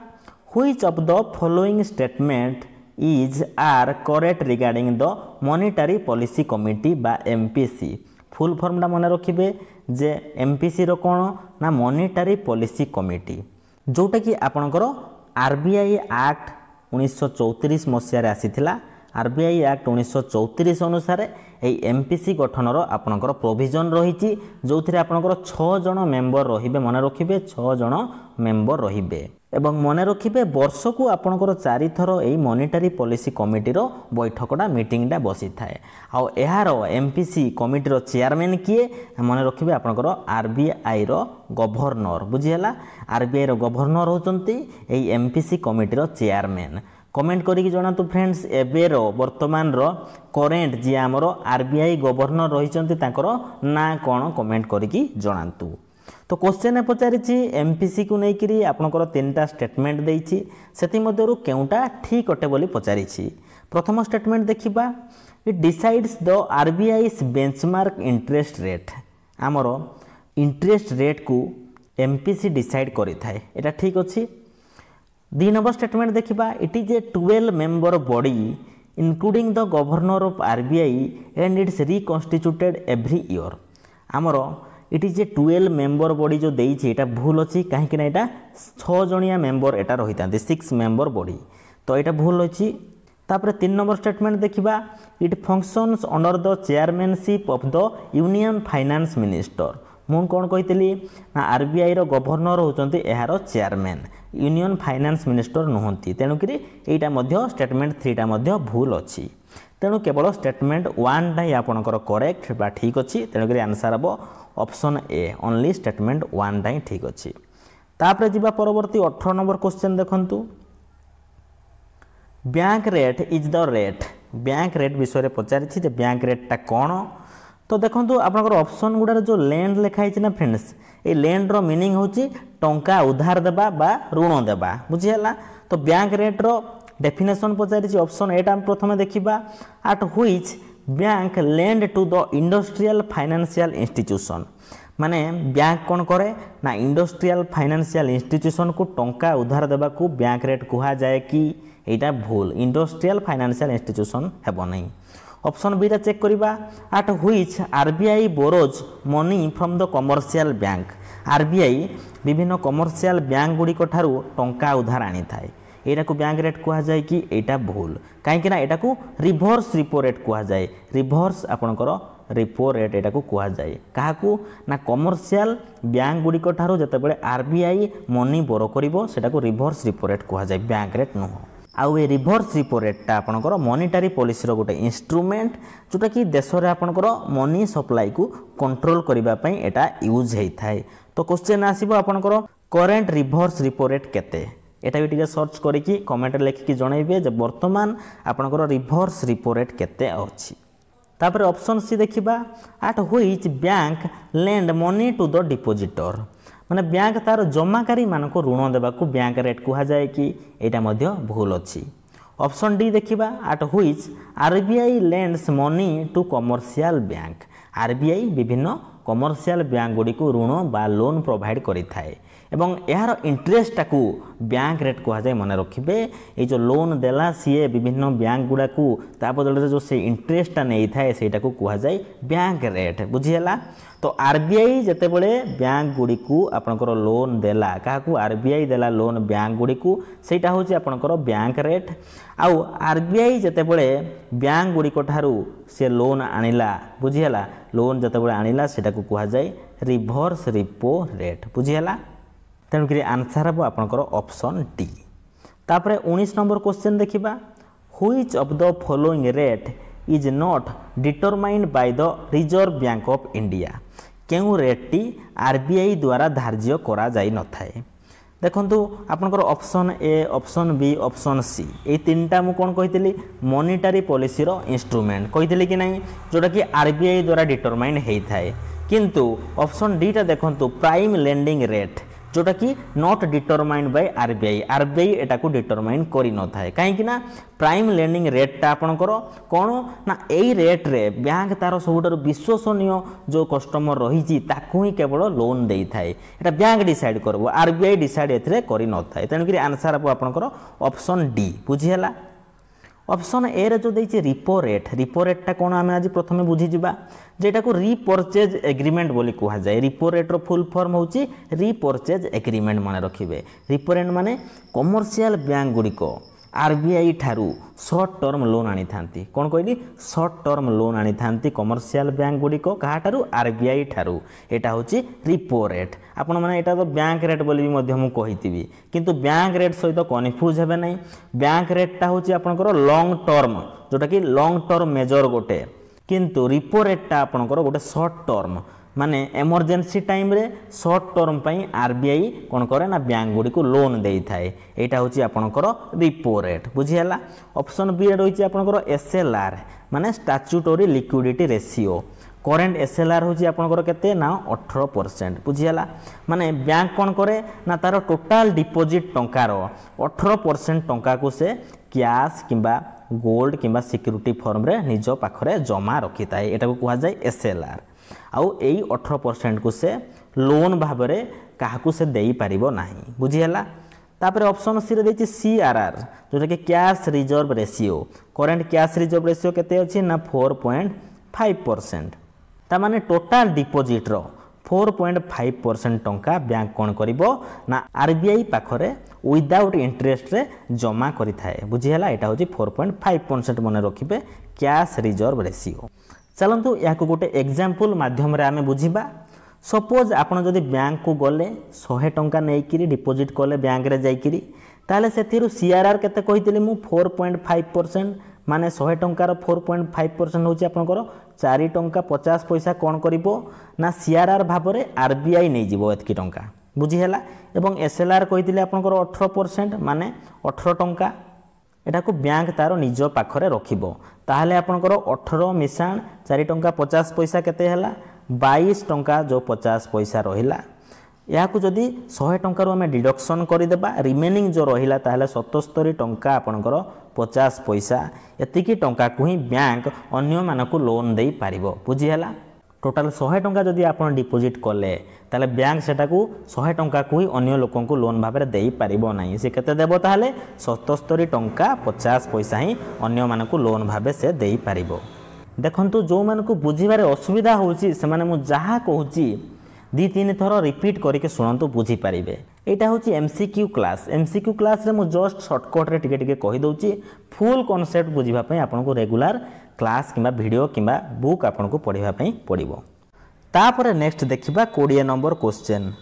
which of the following statement is are correct regarding the monetary policy committee बा एमपीसी फुल फॉर्मटा मन रखिबे जे एमपीसी रो कोन ना मॉनिटरी पॉलिसी कमिटी जोटा कि आपनकर आरबीआई एक्ट 1934 मसिया आसीथिला। आरबीआई एक्ट 1934 अनुसार এই एमपीसी गठनर आपनकर प्रोविजन रही जो आपनकर 6 जन मेंबर रहिबे मन रखिबे 6 जन मेंबर रहिबे एवं मन रखिबे वर्ष को आपनकर 4 थर एई मॉनिटरी पॉलिसी कमिटी रो बैठकटा मीटिंगटा बसी थाए। आ एहार एमपीसी कमिटी रो चेयरमैन किए मन रखिबे आपनकर आरबीआई रो गवर्नर बुझिहला आरबीआई रो गवर्नर होचंती एई एमपीसी कमिटी रो चेयरमैन। कमेंट करिक जणातु फ्रेंड्स एबेर वर्तमान रो करेंट जी आमरो आरबीआई गवर्नर रहिचंती तांकर ना कोन कमेंट करिक जणातु। तो क्वेश्चन पचारिछि एमपीसी को नेकिरी आपनकर तीनटा स्टेटमेंट देइछि सेति मध्यरु केउटा ठीक अटे बोली पचारिछि। प्रथम स्टेटमेंट देखिबा it decides the RBI's benchmark interest rate आमरो इंटरेस्ट रेट को एमपीसी डिसाइड करि थाए एटा ठीक अछि। 2 नंबर स्टेटमेंट देखिबा it is a 12 member body including the governor of RBI and its reconstituted every year आमरो it is a 12 member body जो देइछि एटा भूल अछि काहे कि ना एटा 6 जणिया मेंबर एटा रहितांते 6 मेंबर बॉडी तो एटा भूल अछि। तापर 3 नंबर स्टेटमेंट देखिबा it functions under the chairmanship of the union finance minister ମୁଁ କ'ଣ କହିଥିଲି ନା ଆରବିଆଇ ର ଗଭର୍ଣ୍ଣର ହେଉଛନ୍ତି ଏହାର ଚେୟାରମ୍ୟାନ୍, ୟୁନିୟନ ଫାଇନାନ୍ସ ମିନିଷ୍ଟର ନୁହନ୍ତି। ତେଣୁକରି ଏଇଟା ମଧ୍ୟ ଷ୍ଟେଟମେଣ୍ଟ 3ଟା ମଧ୍ୟ ଭୁଲ ଅଛି। ତେଣୁ କେବଳ ଷ୍ଟେଟମେଣ୍ଟ 1ଟା ହିଁ ଆପଣଙ୍କର କରେକ୍ଟ ବା ଠିକ୍ ଅଛି। ତେଣୁକରି ଆନ୍ସର୍ ହେବ ଅପସନ୍ ଏ, ଓନ୍ଲି ଷ୍ଟେଟମେଣ୍ଟ 1ଟା ହିଁ ଠିକ୍ ଅଛି। ତାପରେ ଯିବା ପରବର୍ତ୍ତୀ 18 ନମ୍ବର କ୍ୱେଶ୍ଚନ୍ ଦେଖନ୍ତୁ। Bank rate is the rate. Bank rate ବିଷୟରେ ପଚାରିଛି ଯେ ବ୍ୟାଙ୍କ ରେଟ୍ଟା କ'ଣ। ତ ଦେଖନ୍ତୁ ଆପଣଙ୍କର ଅପସନ୍ ଗୁଡ଼ାରେ ଯେଉଁ ଲେଣ୍ଡ ଲେଖା ହେଇଛି ନା ଫ୍ରେଣ୍ଡସ୍, এই ଲେଣ୍ଡର ମିନିଂ ହେଉଛି ଟଙ୍କା ଉଧାର ଦେବା ବା ଋଣ ଦେବା, ବୁଝିହେଲା। ତ ବ୍ୟାଙ୍କ ରେଟ୍ର ଡେଫିନେସନ୍ ପଚାରିଛି ଅପସନ୍ ଏଟା ଆମେ ପ୍ରଥମେ ଦେଖିବା। At which bank land to the industrial financial institution. ମାନେ ବ୍ୟାଙ୍କ କ'ଣ କରେ ନା ଇଣ୍ଡଷ୍ଟ୍ରିଆଲ ଫାଇନାନ୍ସିଆଲ ଇନଷ୍ଟିଚ୍ୟୁସନ୍କୁ ଟଙ୍କା ଉଧାର ଦେବାକୁ ବ୍ୟାଙ୍କ ରେଟ୍ କୁହାଯାଏ କି? এইটা ভুল, ইন্ডস্ট্রিয়াল ফাইনান্সিয়াল ইনস্টিट्यूशन ହେବ ନାହିଁ। অপশন বিটা চেক করিবা। At which RBI borrows money from the commercial bank. RBI বিভিন্ন কমর্সিয়াল ব্যাঙ্ক গুড়িক ঠারু টঙ্কা উধার আনি থাকে। এইটাকু ব্যাঙ্ক রেট কুহযায় কি? এইটা ভুল, কাইকি না এটাকু রিভর্স রিপো রেট কুহযায়। রিভর্স আপনার রিপো রেট এটাকু কুহযায় কাহাকু না কমর্সিয়াল ব্যাঙ্ক গুড়িক ঠারু যেতবেলে আরবিআই মনি বোরো করিব সেটাকু রিভর্স রিপো রেট কুহযায়, ব্যাঙ্ক রেট নুহ। आउ ए रिभर्स रिपो रेटा आपणकर मॉनिटरी पॉलिसी रो गोटे इंस्ट्रूमेंट जोटा कि देश रे आपणकर मनी सप्लाई को कंट्रोल करिबा पई एटा यूज हेई थाए। तो क्वेश्चन आसीबो आपणकर करेंट रिभर्स रिपो रेट केते। एटा भी टिके सर्च करिकि कमेंट लिखिकि जणाइबे जे वर्तमान आपणकर रिभर्स रिपो रेट केते अछि। तापर ऑप्शन सी देखिबा। At which bank lend money to the depositor. माने बैंक तार जमाकारी मानको ऋण देबाकू बैंक रेट कुहाଯାଏ कि? एटा मध्य भूल अछि। ऑप्शन डी देखिबा। At which RBI lends money to commercial bank. RBI विभिन्न कमर्शियल बैंक गुडी को ऋण बा लोन प्रोवाइड करि थाए एवं यार इंटरेस्ट टाकू बैंक रेट कुहाଯାଏ। मन रखिबे ए जो लोन देला सीए विभिन्न बैंक गुडा को ता बदले जो से इंटरेस्ट नहीं थाए सेटा को कुहाଯାଏ बैंक रेट, बुझियला। तो आरबीआई जेते बळे बैंक गुडी को आपनकर लोन देला काकू आरबीआई देला लोन बैंक गुडी को सेटा होची आपनकर बैंक रेट। आउ आरबीआई जेते बळे बैंक गुडी को ठारू से लोन आनिला, बुझियला, लोन जेते बळे आनिला सेटा को कुहाଯାଏ रिभर्स रिपो रेट, बुझियला। तेणुकि आंसर हम आपनकर ऑप्शन डी। तापरे 19 नंबर क्वेश्चन देखिबा। Which of the following rate is not determined by the Reserve Bank of India. केउ रेटटी आरबीआई द्वारा धार्य करा जाई न थाए। देखंतु आपनकर option A, option B, option C ए तीनटा मु कोन कहितली मॉनिटरी पॉलिसी रो इंस्ट्रूमेंट कहितली कि नहीं, जोटा कि आरबीआई द्वारा डिटरमाइंड हेई थाए। किंतु ऑप्शन डी टा देखंतु प्राइम लेंडिंग रेट जोटा कि not determined by RBI. RBI एटा को डिटरमाइन करि न थाए काहेकि ना प्राइम लेंडिंग रेट टा आपनकर कोन ना एई रेट रे बैंक तार सबुटर विश्वसनीय जो कस्टमर रही ताकू ही केवल लोन देई थाए। एटा बैंक डिसाइड करबो, आरबीआई डिसाइड एथरे करि न थाए। तेनु कि आंसर आपो आपनकर ऑप्शन डी, बुझियला। ऑप्शन ए रे जो देछि रिपो रेटा कोन आमे आज प्रथमे बुझी जिबा जेटा को रीपर्चेज एग्रीमेंट बोली कुहा जाय। रिपो रेट रो फुल फॉर्म होछि रीपर्चेज एग्रीमेंट माने रखिबे। रिपो रेट माने कमर्शियल बैंक गुडी को आरबीआई ठारू शॉर्ट टर्म लोन आनी थांती। कोन कहली? शॉर्ट टर्म लोन आनी थांती कमर्शियल बैंक गुडी को कहा ठारू? आरबीआई ठारू। एटा होछि रिपो रेट। आपण माने एटा तो बैंक रेट बोली भी मध्य मु कहितिबी, किंतु बैंक रेट सहित कन्फ्यूज हेबे नै। बैंक रेटटा होछि आपनकर लॉन्ग टर्म जोटा कि लॉन्ग टर्म मेजर गोटे, किंतु रिपो रेटटा आपनकर गोटे शॉर्ट टर्म माने इमरजेंसी टाइम रे शॉर्ट टर्म पई आरबीआई कोन करे ना बैंक गुडी को लोन देई थाए। एटा होछि आपनकर रिपो रेट, बुझियला। ऑप्शन बी रे रहिछि आपनकर एसएलआर माने statutory liquidity ratio. Current SLR होछि आपनकर केते ना 18%, बुझियला। माने बैंक कोन करे ना तार टोटल डिपॉजिट टंकार 18% टंका को से कैश किंबा गोल्ड किंबा सिक्यूरिटी फॉर्म रे निज पाखरे जमा रखि थाए। एटा को कुहा जाय एसएलआर। आउ एई 18% को से लोन भाबरे काहाकू से देई परिबो नाही, बुझियला। तापर ऑप्शन सी रे देछि सीआरआर जोटा कि cash reserve ratio. Current cash reserve ratio केते अछि ना 4.5%। ता माने टोटल डिपॉजिट रो 4.5% टंका बैंक कोन करिवो ना आरबीआई पाखरे विदाउट इंटरेस्ट रे जमा करि थाए, बुझियला। एटा होछि 4.5% मने रखिबे कैश रिजर्व रेशियो। चलंतु या को गोटे एग्जांपल माध्यम रे आमे बुझिबा। सपोज आपण जदि बैंक को गले 100 टंका नहीं डिपोजिट कले बैंक रे जाइकिरी ताले से सीआरआर केते कहितले मु 4.5% माने 100 टंकार 4.5% होची आपनकर 4 टंका 50 पैसा कोन करिवो ना सीआरआर भाबरे आरबीआई नै जिवो एतकी टंका बुझी हैला एवं एसएलआर कहितले आपनकर 18% माने 18 टंका एटा को बैंक तारो निज पाखरे रखिबो ताहले आपनकर 18 मिसाण 4 टंका 50 पैसा केते हैला 22 टंका जो 50 पैसा रहिला या को जदि 100 टंका रो हमें डिडक्शन करि देबा रिमेनिंग जो रहिला ताहले 77 टंका आपनकर 50 पैसा एतिकी टंका को ही बैंक अन्य मानको लोन देई पारिबो बुझी हैला टोटल 100 टंका जदि आपण डिपोजिट कले ताले बैंक सेटा को 100 टंका को ही अन्य लोकन को लोन भाबरे देई पारिबो नाही से केते देबो ताहले 77 टंका 50 पैसा ही अन्य मानको लोन भाबे से देई पारिबो देखंतु जो मानको बुझिबारे असुविधा होउची से माने मु जहा कहूची 2-3 थर रिपीट करके शुणु बुझी पारे यहाँ हूँ एमसीक्यू क्लास रे मु जस्ट सर्टकट रे टिके कही दउची फुल कॉन्सेप्ट बुझीबा आपको रेगुलर क्लास किंबा वीडियो किंबा बुक आपको पढ़ाई पड़ो तापर नेक्स्ट देखिबा 20 number question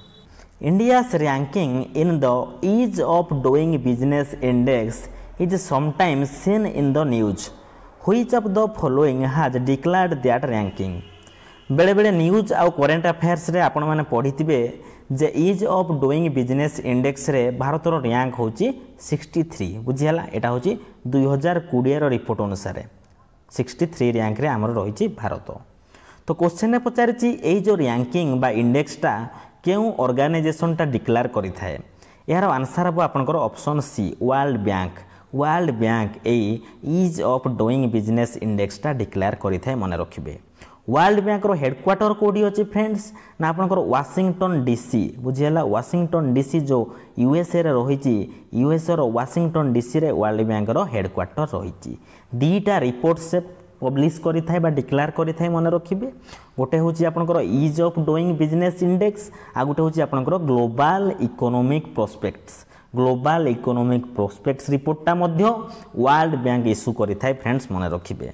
India's ranking in the ease of doing business index is sometimes seen in the news which of the following has declared that ranking बेले बेले न्यूज आउ करेन्ट अफेयर्स रे आपण माने पढ़िथिबे जे ease of doing business index रे भारत रो रैंक होची 63 बुझियाला एटा होची 2020 रो रिपोर्ट अनुसार 63 रैंक रे हमर रहिची भारत तो क्वेश्चन ने पचारिची एई जो रैंकिंग बा इंडेक्स टा केउ ऑर्गेनाइजेशन टा डिक्लेयर करि थाए यार आंसर अब आपनकर ऑप्शन सी वर्ल्ड बैंक एई ease of doing business index टा डिक्लेयर करि थाए मने रखिबे वर्ल्ड बैंक रो हेडक्वार्टर कोडी अछि फ्रेंड्स ना आपनकर वाशिंगटन डीसी बुझियला वाशिंगटन डीसी जो यूएसए रे रहिछि यूएसए रो वाशिंगटन डीसी रे वर्ल्ड बैंक रो हेडक्वार्टर रहिछि दीटा रिपोर्ट से पब्लिश करि थाए बा डिक्लेयर करि थाए मन रखिबे गोटे होछि आपनकर ease of doing business index आ गोटे होछि आपनकर ग्लोबल इकोनॉमिक प्रोस्पेक्ट्स रिपोर्टटा मध्य वर्ल्ड बैंक इश्यू करि थाए फ्रेंड्स मन रखिबे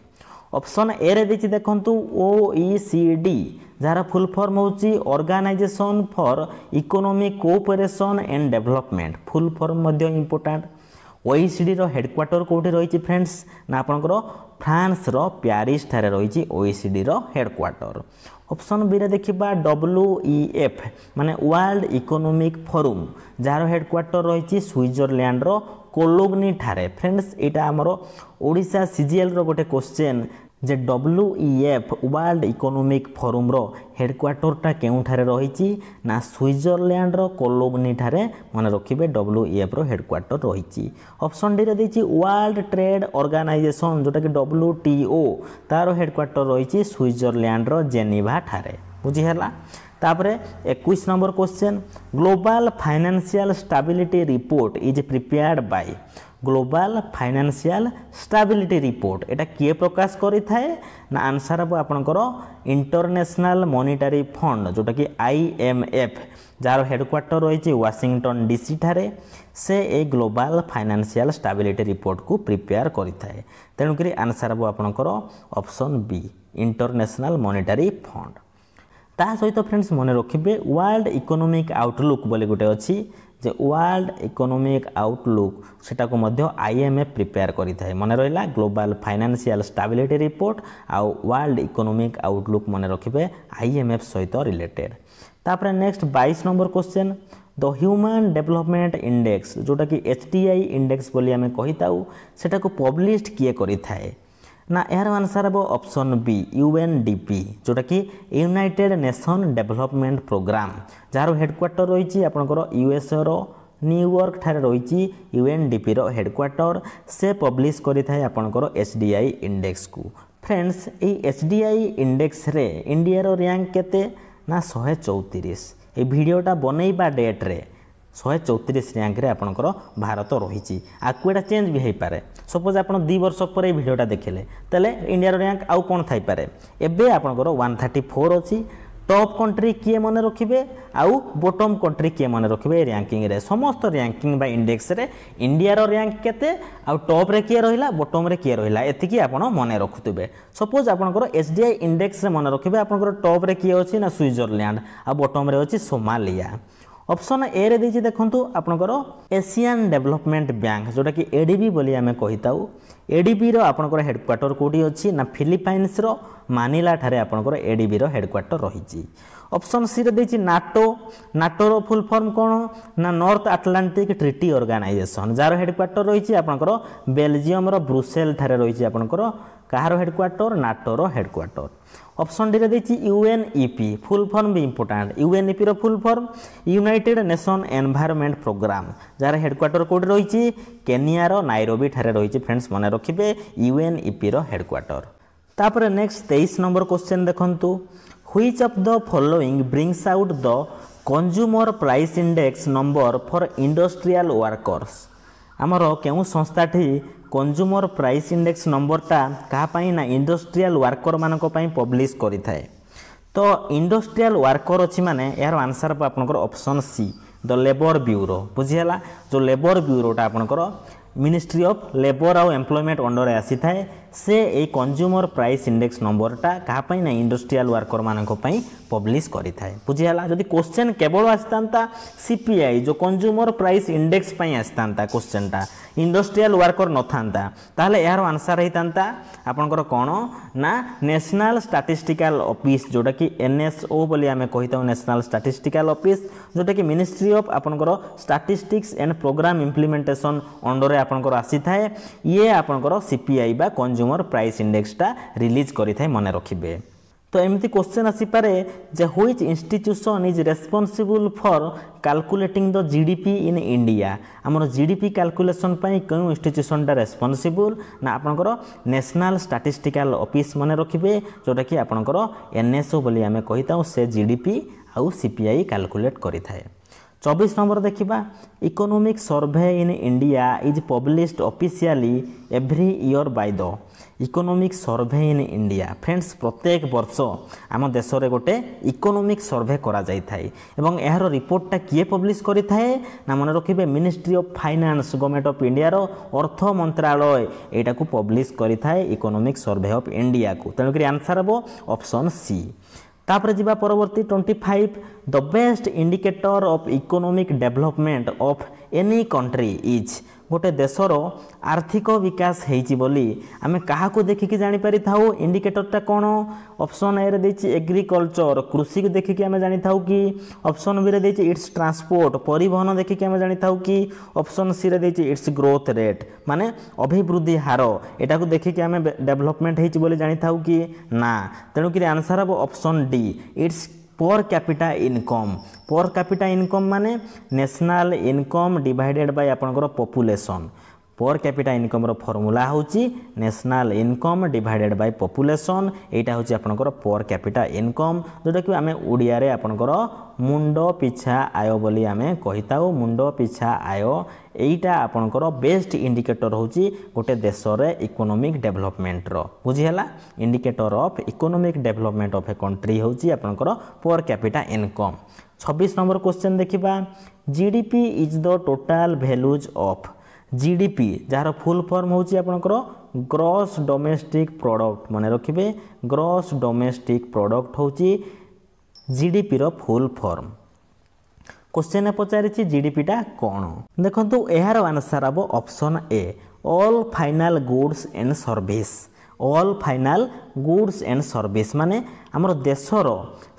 ऑप्शन ए रे देखि देखंतु ओईसीडी जार फुल फॉर्म होची organization for economic cooperation and development full form मध्य इंपोर्टेंट ओईसीडी रो हेडक्वार्टर कोठी रहिची फ्रेंड्स ना आपनकर फ्रांस रो पेरिस थारे रहिची ओईसीडी रो हेडक्वार्टर ऑप्शन बी रे देखिबा डब्ल्यूईएफ माने वर्ल्ड इकोनॉमिक फोरम जार हेडक्वार्टर रहिची स्विट्जरलैंड रो कोलोगनी ठारे फ्रेंड्स एटा हमरो ओडिशा सीजीएल रो गोटे क्वेश्चन जे डब्ल्यूईएफ वर्ल्ड इकोनॉमिक फोरम रो हेडक्वार्टर टा केउ ठारे रहिची ना स्विट्जरलैंड रो कोलोगनी ठारे मन रखिबे डब्ल्यूईएफ रो हेडक्वार्टर रहिची ऑप्शन डी रे देची वर्ल्ड ट्रेड ऑर्गेनाइजेशन जोटा कि डब्ल्यूटीओ तारो हेडक्वार्टर रहिची स्विट्जरलैंड रो जेनेवा ठारे बुझी हला तापरे 21 number question global financial stability report is prepared by global financial stability report एटा किए प्रकाश करि थाए ना आंसर अब आपनकर इंटरनेशनल मॉनेटरी फंड जोटा कि आईएमएफ जार हेडक्वार्टर रहिछि वाशिंगटन डीसी ठारे से ए ग्लोबल फाइनेंशियल स्टेबिलिटी रिपोर्ट को प्रिपेयर करि थाए तेनु करी आंसर अब आपनकर option B international monetary fund ता सहित फ्रेंड्स मन रखिबे वर्ल्ड इकोनॉमिक आउटलुक बोले गोटे अछि जे वर्ल्ड इकोनॉमिक आउटलुक सेटा को मध्य आईएमएफ प्रिपेयर करि थाए मन रहिला ग्लोबल फाइनेंशियल स्टेबिलिटी रिपोर्ट आ वर्ल्ड इकोनॉमिक आउटलुक मन रखिबे आईएमएफ सहित रिलेटेड तापर next 22 number question the human development index जोटा कि एचडीआई इंडेक्स बोली हमें कहिताउ सेटा को पब्लिश्ड किए करि थाए ना यार आंसर अब ऑप्शन बी यूएनडीपी जोटा कि यूनाइटेड नेशन डेवलपमेंट प्रोग्राम जार हेडक्वार्टर रही आपंकर यूएसए रो न्यूयॉर्क ठारे रही यूएनडीपी रो हेडक्वार्टर से पब्लिश करि थाए आपंकर एचडीआई इंडेक्स को फ्रेंड्स ये एचडीआई इंडेक्स रे इंडिया रो रैंक केते ना 134 ए वीडियोटा बनैबा डेट रे 134 रैंक रे आपनकर भारत रही आकु एटा चेंज भी हो पारे सपोज आप 2 वर्ष पर ये वीडियोटा देखले तले इंडिया रो रैंक आउ कोन थाई पारे एबे आपनकर 134 अछि टॉप कंट्री किए मन रखिए आउ बॉटम कंट्री किए मन रखिए रैंकिंग रे समस्त रैंकिंग बा इंडेक्स रे इंडिया रो रैंक केते आउ टॉप रे किए रहिला बॉटम रे किए रहिला एतिकी आपण मन रखुतबे सपोज आपनकर एसडीआई इंडेक्स रे मन रखिए आपनकर टॉप रे किए अछि ना स्विट्जरलैंड आ बॉटम रे अछि सोमालिया ऑप्शन ए रे देछि देखंतु आपनकर एशियन डेवलपमेंट बैंक जोटा कि एडीबी बोली आमे कहिताउ एडीबी रो आपनकर हेडक्वार्टर कोडी अछि ना फिलिपाइंस रो मानिला ठारे आपनकर एडीबी रो हेडक्वार्टर रहिछि ऑप्शन सी रे देछि नाटो नाटो रो फुल फॉर्म कोन ना नॉर्थ अटलांटिक ट्रीटी ऑर्गेनाइजेशन जार हेडक्वार्टर रहिछि आपनकर बेल्जियम रो ब्रुसेल ठारे रहिछि आपनकर कहारो हेडक्वार्टर नाटो रो हेडक्वार्टर ऑप्शन डी रे देछि यूएनईपी फुल फॉर्म भी इंपोर्टेंट यूएनईपी रो full form united nation environment programme जार हेडक्वार्टर कोड रहिछि केनिया रो नाइरोबी ठारे रहिछि फ्रेंड्स मने रखिबे यूएनईपी रो हेडक्वार्टर तापर नेक्स्ट 23 नंबर क्वेश्चन देखंतु which of the following brings out the consumer price index number for industrial workers आमर केउ संस्थाठी कंज्यूमर प्राइस इंडेक्स नंबरटा कहाँ ना इंडस्ट्रियल वर्कर मानक पब्लिश करि थाए तो इंडस्ट्रियल वर्कर अच्छी माने यार आंसर आपनकर option C the labour bureau बुझीला जो लेबर ब्यूरोटा आपनकर मिनिस्ट्री ऑफ लेबर आउ एम्प्लॉयमेंट अंडर आसी थाए से ए कंज्यूमर प्राइस इंडेक्स नंबरटा कहाँ ना इंडस्ट्रियल वर्कर मानक पब्लिश करि थाए बुझीला जदि क्वेश्चन केवल आस्तांता सीपीआई जो कंज्यूमर प्राइस इंडेक्स पई आस्तांता क्वेश्चनटा इंडस्ट्रियल वर्कर न था ताहले यार आंसर होता आपनकर कौन ना नेशनल स्टैटिस्टिकल ऑफिस जोटा कि एनएसओ बोली आमे कहिताउ नेशनल स्टैटिस्टिकल ऑफिस जोटा कि मिनिस्ट्री ऑफ आपनकर statistics and programme implementation under आपनकर आसी थाए ये आपनकर सीपीआई बा कंज्यूमर प्राइस इंडेक्सटा रिलीज करि थाए मने रखिबे तो एमती क्वेश्चन आसी पारे जे which institution is responsible for calculating the GDP in India आमर जीडीपी कैलकुलेशन पई कोन इंस्टीट्यूशन टा रेस्पोंसिबल ना आपनकर नेशनल स्टैटिस्टिकल ऑफिस मने रखिबे जोटा कि आपनकर एनएसओ बोली आमे कहिताउ से जीडीपी आउ सीपीआई कैलकुलेट करि थाए 24 नंबर देखिबा economic survey in India is published officially every year by the economic survey in India friends प्रत्येक वर्ष आम देश में गोटे इकोनॉमिक सर्वे करा जाई थाए एवं यार रिपोर्टटा किए पब्लिश करि थाए ना मन रखिबे ministry of finance government of India रो अर्थ मंत्रालय एटा को पब्लिश करि थाए इकोनॉमिक सर्वे ऑफ इंडिया को तेणु करी आंसर हबो ऑप्शन सी तापर जिबा परवर्ती 25 the best indicator of economic development of any country is गोटे देशर आर्थिक विकास हेची बोली आमे कहा को देखिकी जानी पारि थाउ इंडिकेटरटा कोन ऑप्शन ए रे देछि एग्रीकल्चर कृषि को देखिकी आमे जानी थाउ कि ऑप्शन बी रे देछि इट्स ट्रांसपोर्ट परिवहन देखिकी आमे जानी थाउ कि ऑप्शन सी रे देछि इट्स ग्रोथ रेट माने अभिवृद्धि हार एटा को देखिकी आमे डेवलपमेंट हेची बोली जानी थाउ कि ना तेणु कि आंसर हबो ऑप्शन डी इट्स पर कैपिटा इनकम माने नेशनल इनकम डिवाइडेड बाय आपनकर पॉपुलेशन पर कैपिटा इनकम रो फॉर्मूला होची national income divided by population एटा होची आपनकर पर कैपिटा इनकम जोटा कि आमे ओडिया रे आपनकर मुंड पिछा आय बोली आमे कहिताउ मुंड पिछा आय एटा आपनकर बेस्ट इंडिकेटर होची गोटे देश रे इकोनॉमिक डेवलपमेंट रो बुझिहला indicator of economic development of a country होची आपनकर per capita income 26 number question देखिबा GDP is the total values of GDP जार फुल फॉर्म होची आपनकर ग्रॉस डोमेस्टिक प्रोडक्ट माने रखिबे ग्रॉस डोमेस्टिक प्रोडक्ट होची जीडीपी रो फुल फॉर्म क्वेश्चन पचारिछि जीडीपी टा कोन देखंतु एहार आंसर हबो option A all final goods and service all final goods and service माने हमर देशर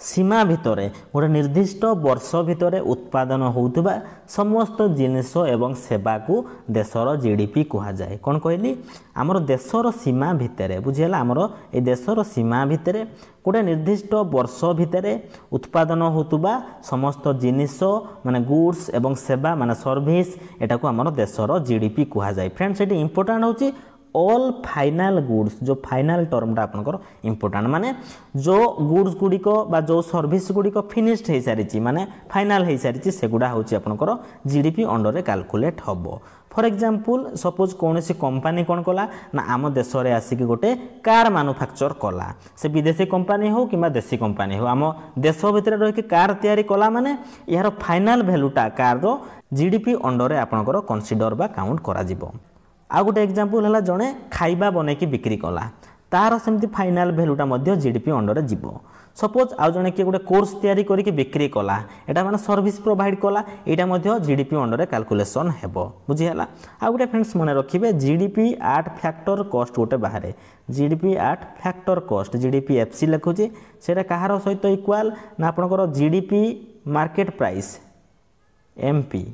सीमा भितरे गोटे निर्दिष्ट वर्ष भितरे उत्पादन होउतबा समस्त जिनिस एवं सेवा को देशर जीडीपी कहा जाए कौन कहली हमर देशर सीमा भितरे बुझिला हमर ए देशर सीमा भितरे गोटे निर्दिष्ट वर्ष भितरे उत्पादन होउतबा समस्त जिनिस माने गुड्स एवं सेवा माने सर्विस एटा को हमर देशर जीडीपी कहा जाए फ्रेंड्स एटी इंपोर्टेंट होची ऑल फाइनाल गुड्स जो फाइनाल टर्मटा आपनकर इंपोर्टेंट माने जो गुड्स गुड़िक बा जो सर्विस गुड़िक फिनिश्ड हो सारी माने फाइनाल हो सारी सेगुड़ा हूँ आपनकर जीडीपी अंडर रे कैलकुलेट हम फॉर एग्जांपल सपोज कौन सी कंपनी कौन कला ना आम देश में आसिक गोटे कार मैन्युफैक्चर कला से विदेशी कंपनी हो कि देशी कंपनी हो आम देश भितर रही कार तैयारी कला माने यार फाइनाल वैल्यूटा कार रो जीडीपी अंडर आपनकर कनसीडर बा काउंट करा जिवो। आ गोटे एग्जांपल है जड़े खाइबा बनैकी बिक्री कला तार सेमती फाइनाल वैल्यूटा मध्य जीडीपी अंडर जीवो। सपोज आउ जने कि गोटे कोर्स तैयारी करके बिक्री कला एटा माने सर्विस प्रोवाइड कला एटा मध्य जीडीपी अंडर कैलकुलेशन हेबो बुझिहला। आ गोटे फ्रेंड्स मने रखिबे जीडीपी एट फैक्टर कॉस्ट गोटे बाहर GDP at factor cost GDP FC लिखुची सेटा कहार सहित इक्वल ना आपनकर GDP market price MP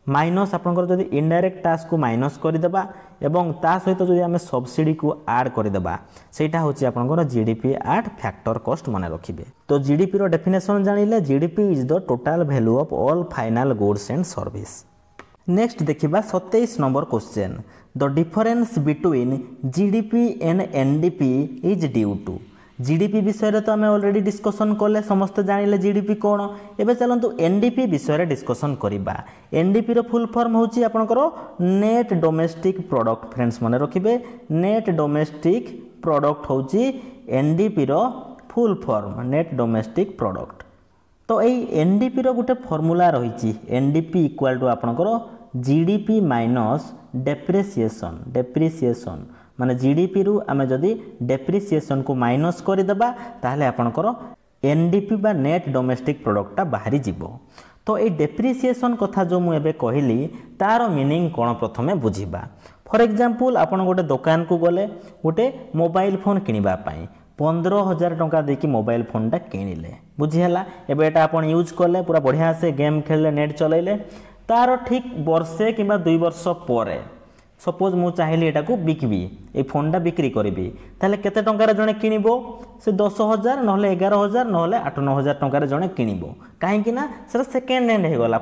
minus आपनकर जदि इनडायरेक्ट टैक्स को माइनस करदेबा एवं ता सहित जदि आमे सब्सिडी को ऐड करदेबा सेटा होची आपनकर जीडीपी एट फैक्टर कॉस्ट मन रखिबे। तो जीडीपी रो डेफिनेशन जानिले GDP is the total value of all final goods and service. Next देखिबा 27 number question the difference between GDP and NDP is due to GDP विषय तो आम ऑलरेडी डिस्कसन कले समस्ते जानिले जीडीपी कौन एबे चलंतु एनडीपी विषय डिस्कसन करिबा। एनडीपी रो फुल फॉर्म होची आपनकर नेट डोमेस्टिक प्रोडक्ट फ्रेंड्स मने रखिबे नेट डोमेस्टिक प्रोडक्ट होची एनडीपी रो full form net domestic product. तो एई एनडीपी रो गुटे फार्मूला रहिची एनडीपी इक्वल टू आपनकर जीडीपी माइनस डेप्रिसिएशन माने जीडीपी रु आमे जदि डेप्रिसिएशन को माइनस करदेबा ताहले आपनकर एनडीपी बा नेट डोमेस्टिक प्रोडक्टटा बाहरी जीवो। तो ये डेप्रिसिएशन कथा जो मुझे कहली तार मीनिंग कौन प्रथमे बुझीबा। फॉर एग्जांपल आपन गोटे दुकान को गले गोटे मोबाइल फोन किनिबा पाई 15,000 टंका देकी मोबाइल फोनटा किनिले बुझीला एबे एटा आपन यूज कले पूरा बढ़िया से गेम खेलले नेट चलैले तार ठीक वर्षे किंबा 2 वर्ष पर सपोज मु चाहिए एटा को बिकबी ए फोनटा बिक्री करी ताले केते टंकार जने किनिबो से 10,000 नहले 11,000 नहले 8-9,000 टंकार जने किनिबो कहीं ना से सेकेंड हैंड हो गला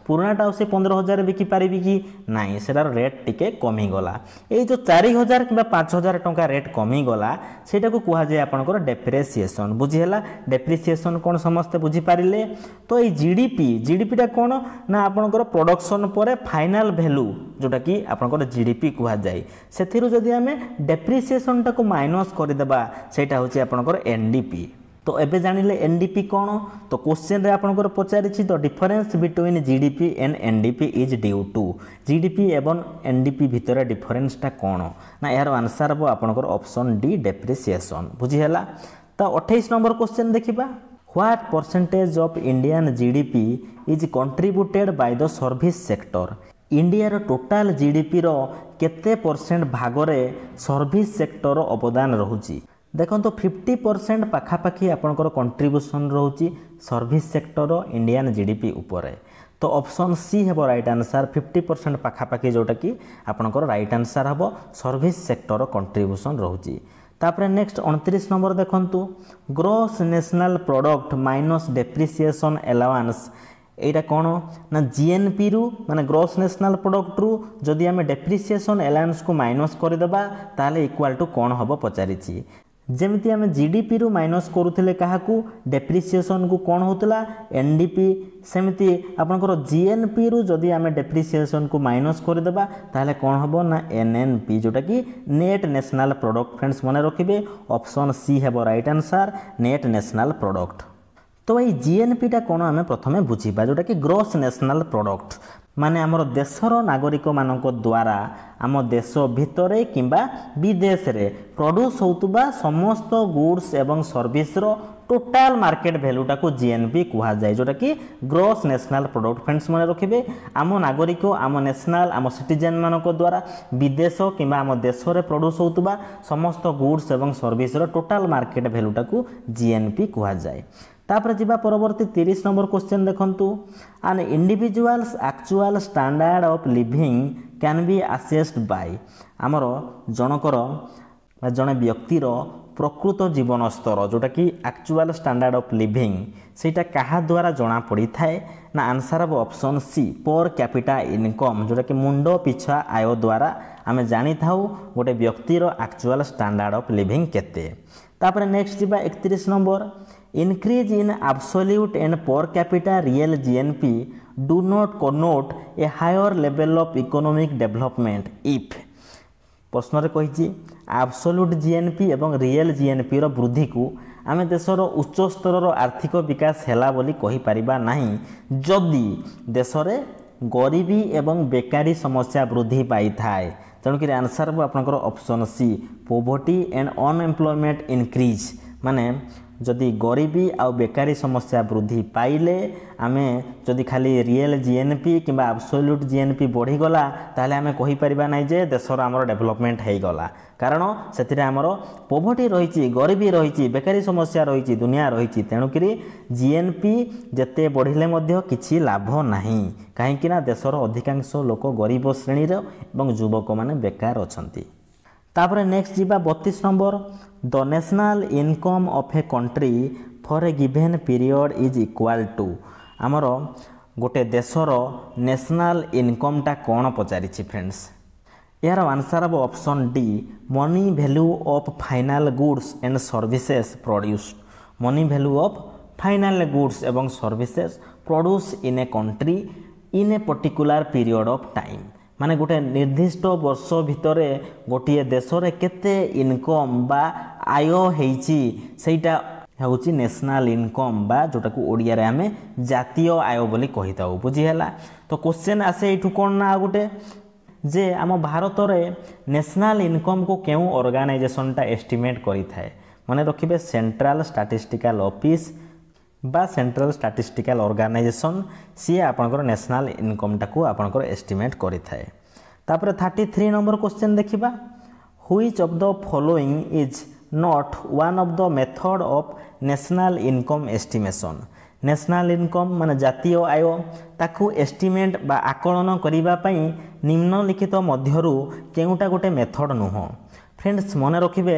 पुराणाटा से 15,000 बिकी पारि कि नाई सेटार रेट टिके कमी गला ये जो 4,000 कि 5,000 टंका रेट कमी गला सेटा को कहा जाए आपनकर डेप्रिसिएशन बुझीला। डेप्रिसिएशन कौन समस्ते बुझी पारिले। तो ये जीडीपीटा कौन ना आपनकर प्रोडक्शन पर फाइनाल वैल्यू जोटा कि आपनकर जीडीपी कहा जाए से जदि आम डेप्रिसिएशनटा को माइनस करदेबा सेटा होची आपनकर एनडीपी। तो एबे जानिले एनडीपी कौन तो क्वेश्चन रे आपनकर पचारिछि the difference between GDP and NDP is due to GDP एवं एनडीपी भितर डिफरेंसटा कौन ना यार आंसर हो आपनकर ऑप्शन डी डेप्रिसिएशन बुझीला। तो 28 नंबर क्वेश्चन देखिबा what percentage of Indian GDP is contributed by the service sector India रो टोटल जीडीपी रो केते परसेंट भागरे सर्विस सेक्टर अवदान रहुची देखो तो 50% पाखापाखि आपनकर कंट्रीब्यूशन रोची सर्विस सेक्टर इंडियन जीडीपी उपरे। तो ऑप्शन सी हेबो राइट आंसर 50% पाखापाखि जोटा कि आपनकर राइट आंसर हेबो सर्विस सेक्टर कंट्रीब्यूशन रोची। तापरे नेक्स्ट 29 नंबर देखंतु gross national product minus depreciation allowance एटा कौन ना जीएनपी रु माने ग्रॉस नेशनल प्रोडक्ट रु जदि आमे डेप्रिसिएशन अलाउंस को माइनस करदेबा ताले इक्वल टू कौन हबो पचारिछि जेमिति आमे जीडीपी रु माइनस करूथिले काहाकू डेप्रिसिएशन को कौन होतला एनडीपी सेमिति आपनकर जीएनपी रु जदि आमे डेप्रिसिएशन को माइनस करदेबा ताले कौन हबो ना एनएनपी जोटा कि नेट नेशनल प्रोडक्ट फ्रेंड्स मने रखिबे ऑप्शन सी हेबो right answer net national product. तो ये जीएनपीटा कौन आम प्रथम बुझा जोटा कि ग्रॉस नेशनल प्रोडक्ट माने आमर देशर नागरिक मानक द्वारा आम देश भितर किंबा विदेश रे प्रोड्यूस होतुबा समस्त गुड्स एवं सर्विस रो टोटाल मार्केट वैल्यूटा को जीएनपी कहा जाए जोटा कि ग्रॉस नेशनल प्रोडक्ट फ्रेंड्स मन रखिए आम नागरिक आम नेशनल आम सिटीजन मानक द्वारा विदेश किंबा आम देश में प्रोड्यूस होतुबा समस्त गुड्स एवं सर्विस रो टोटाल मार्केट वैल्यूटा को जीएनपी कहा जाए। तापर जीवा परवर्ती 30 नंबर क्वेश्चन देखंतु an individual's actual standard of living can be assessed by आमर जनकर जड़े व्यक्तिर प्रकृत जीवन स्तर जोटा कि एक्चुअल स्टैंडर्ड ऑफ लिविंग सेटा कहा द्वारा जना पड़ी थाए ना आंसर ऑफ ऑप्शन सी पर कैपिटा इनकम जोटा कि मुंड पिछा आय द्वारा आमे जानी थाउ गोटे व्यक्तिर एक्चुअल स्टैंडर्ड ऑफ लिविंग केते। तापर नेक्स्ट जीवा 31 number increase in absolute and per capita real GNP do not connote a higher level of economic development if प्रश्न रे कहिछि एब्सोल्यूट जीएनपी एवं रियल जीएनपी रो वृद्धि को आमे देशर उच्च स्तर आर्थिक विकास हैला बोली कहि परिबा नाही जदि देशरे गरीबी एवं बेकारी समस्या वृद्धि पाई थाए। तेणुक आंसर हम आपनकर option C poverty and unemployment increase माने जदि गरीबी आ बेकारी समस्या वृद्धि पाइले आमे जदि खाली रियल जीएनपी किंबा एब्सोल्यूट जीएनपी बढ़ीगला ताहले आमे कहि परिबा नै जे देशर हमर डेवलपमेंट हेई गला कारण सेतिरे हमर पोवर्टी रहिछि गरीबी रहिछि बेकारी समस्या रहिछि दुनिया रहिछि तेणुक जीएनपी जते बढ़िले मध्य किछि लाभ नाही काहेकि ना देशर अधिकांश लोक गरीब श्रेणी रो एवं युवक माने बेकार अछंती। तापर नेक्स्ट जीवा 32 number the national income of a country for a given period is equal to आमर गोटे देशर नेशनल इनकम टा कौन पचारि फ्रेंड्स यार आंसर हम option D money value of final goods and services produced money value of final goods एवं services produce in a country in a particular period of time माने गोटे निर्दिष्ट वर्ष भितर गोटे देश रे केते इनकम बा आय हेइची सेटा होउची नेशनल इनकम बा जोटा को ओडिया रे हमें जातीय आय बोली कहिताउ बुझी हला। तो क्वेश्चन आसे एठू कोन ना गोटे जे आम भारत रे नेशनल इनकम को केउ ऑर्गेनाइजेशन टा एस्टिमेट करि थाए माने रखिबे सेंट्रल स्टैटिस्टिकल ऑफिस बा सेंट्रल स्टैटिस्टिकल ऑर्गेनाइजेशन सी आपनकर नेशनल इनकम टाको आपनकर एस्टिमेट करि थाए। तापर 33 नंबर क्वेश्चन देखिबा which of the following is not one of the method of national income estimation national income माने जातीय आय ताकू एस्टिमेट बा आकलन करिबा पई निम्नलिखित मध्यरु केउटा गोटे मेथड नुह फ्रेंड्स मन रखिबे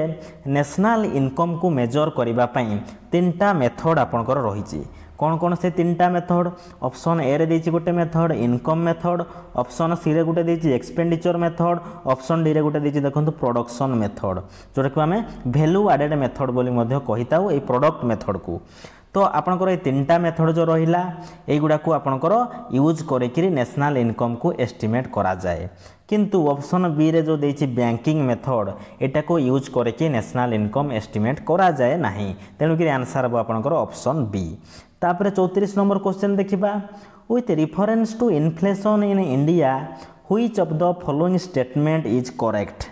नेशनल इनकम को मेजर करिबा पई तीनटा मेथड आपनकर रहिछि कौन कौन से तीनटा मेथड ऑप्शन ए रे देछि गोटे method income method option C रे गोटे देछि एक्सपेंडिचर मेथड ऑप्शन डी रे गोटे देछि देखंतु प्रोडक्शन मेथड जोटा को हमें वैल्यू एडेड मेथड बोली मध्य कहिताउ ए प्रोडक्ट मेथड को। तो आपनकर ए तीनटा मेथड जो रहिला एगुडा को आपनकर यूज करिकरी नेशनल इनकम को एस्टिमेट करा जाए किंतु ऑप्शन बी रे जो देछि बैंकिंग मेथड एटा को यूज करके नेशनल इनकम एस्टिमेट करा जाए नाही तेणु कि आंसर हम आपनकर ऑप्शन बी। तापर 34 नंबर क्वेश्चन देखिबा with reference to inflation in India which of the following statement is correct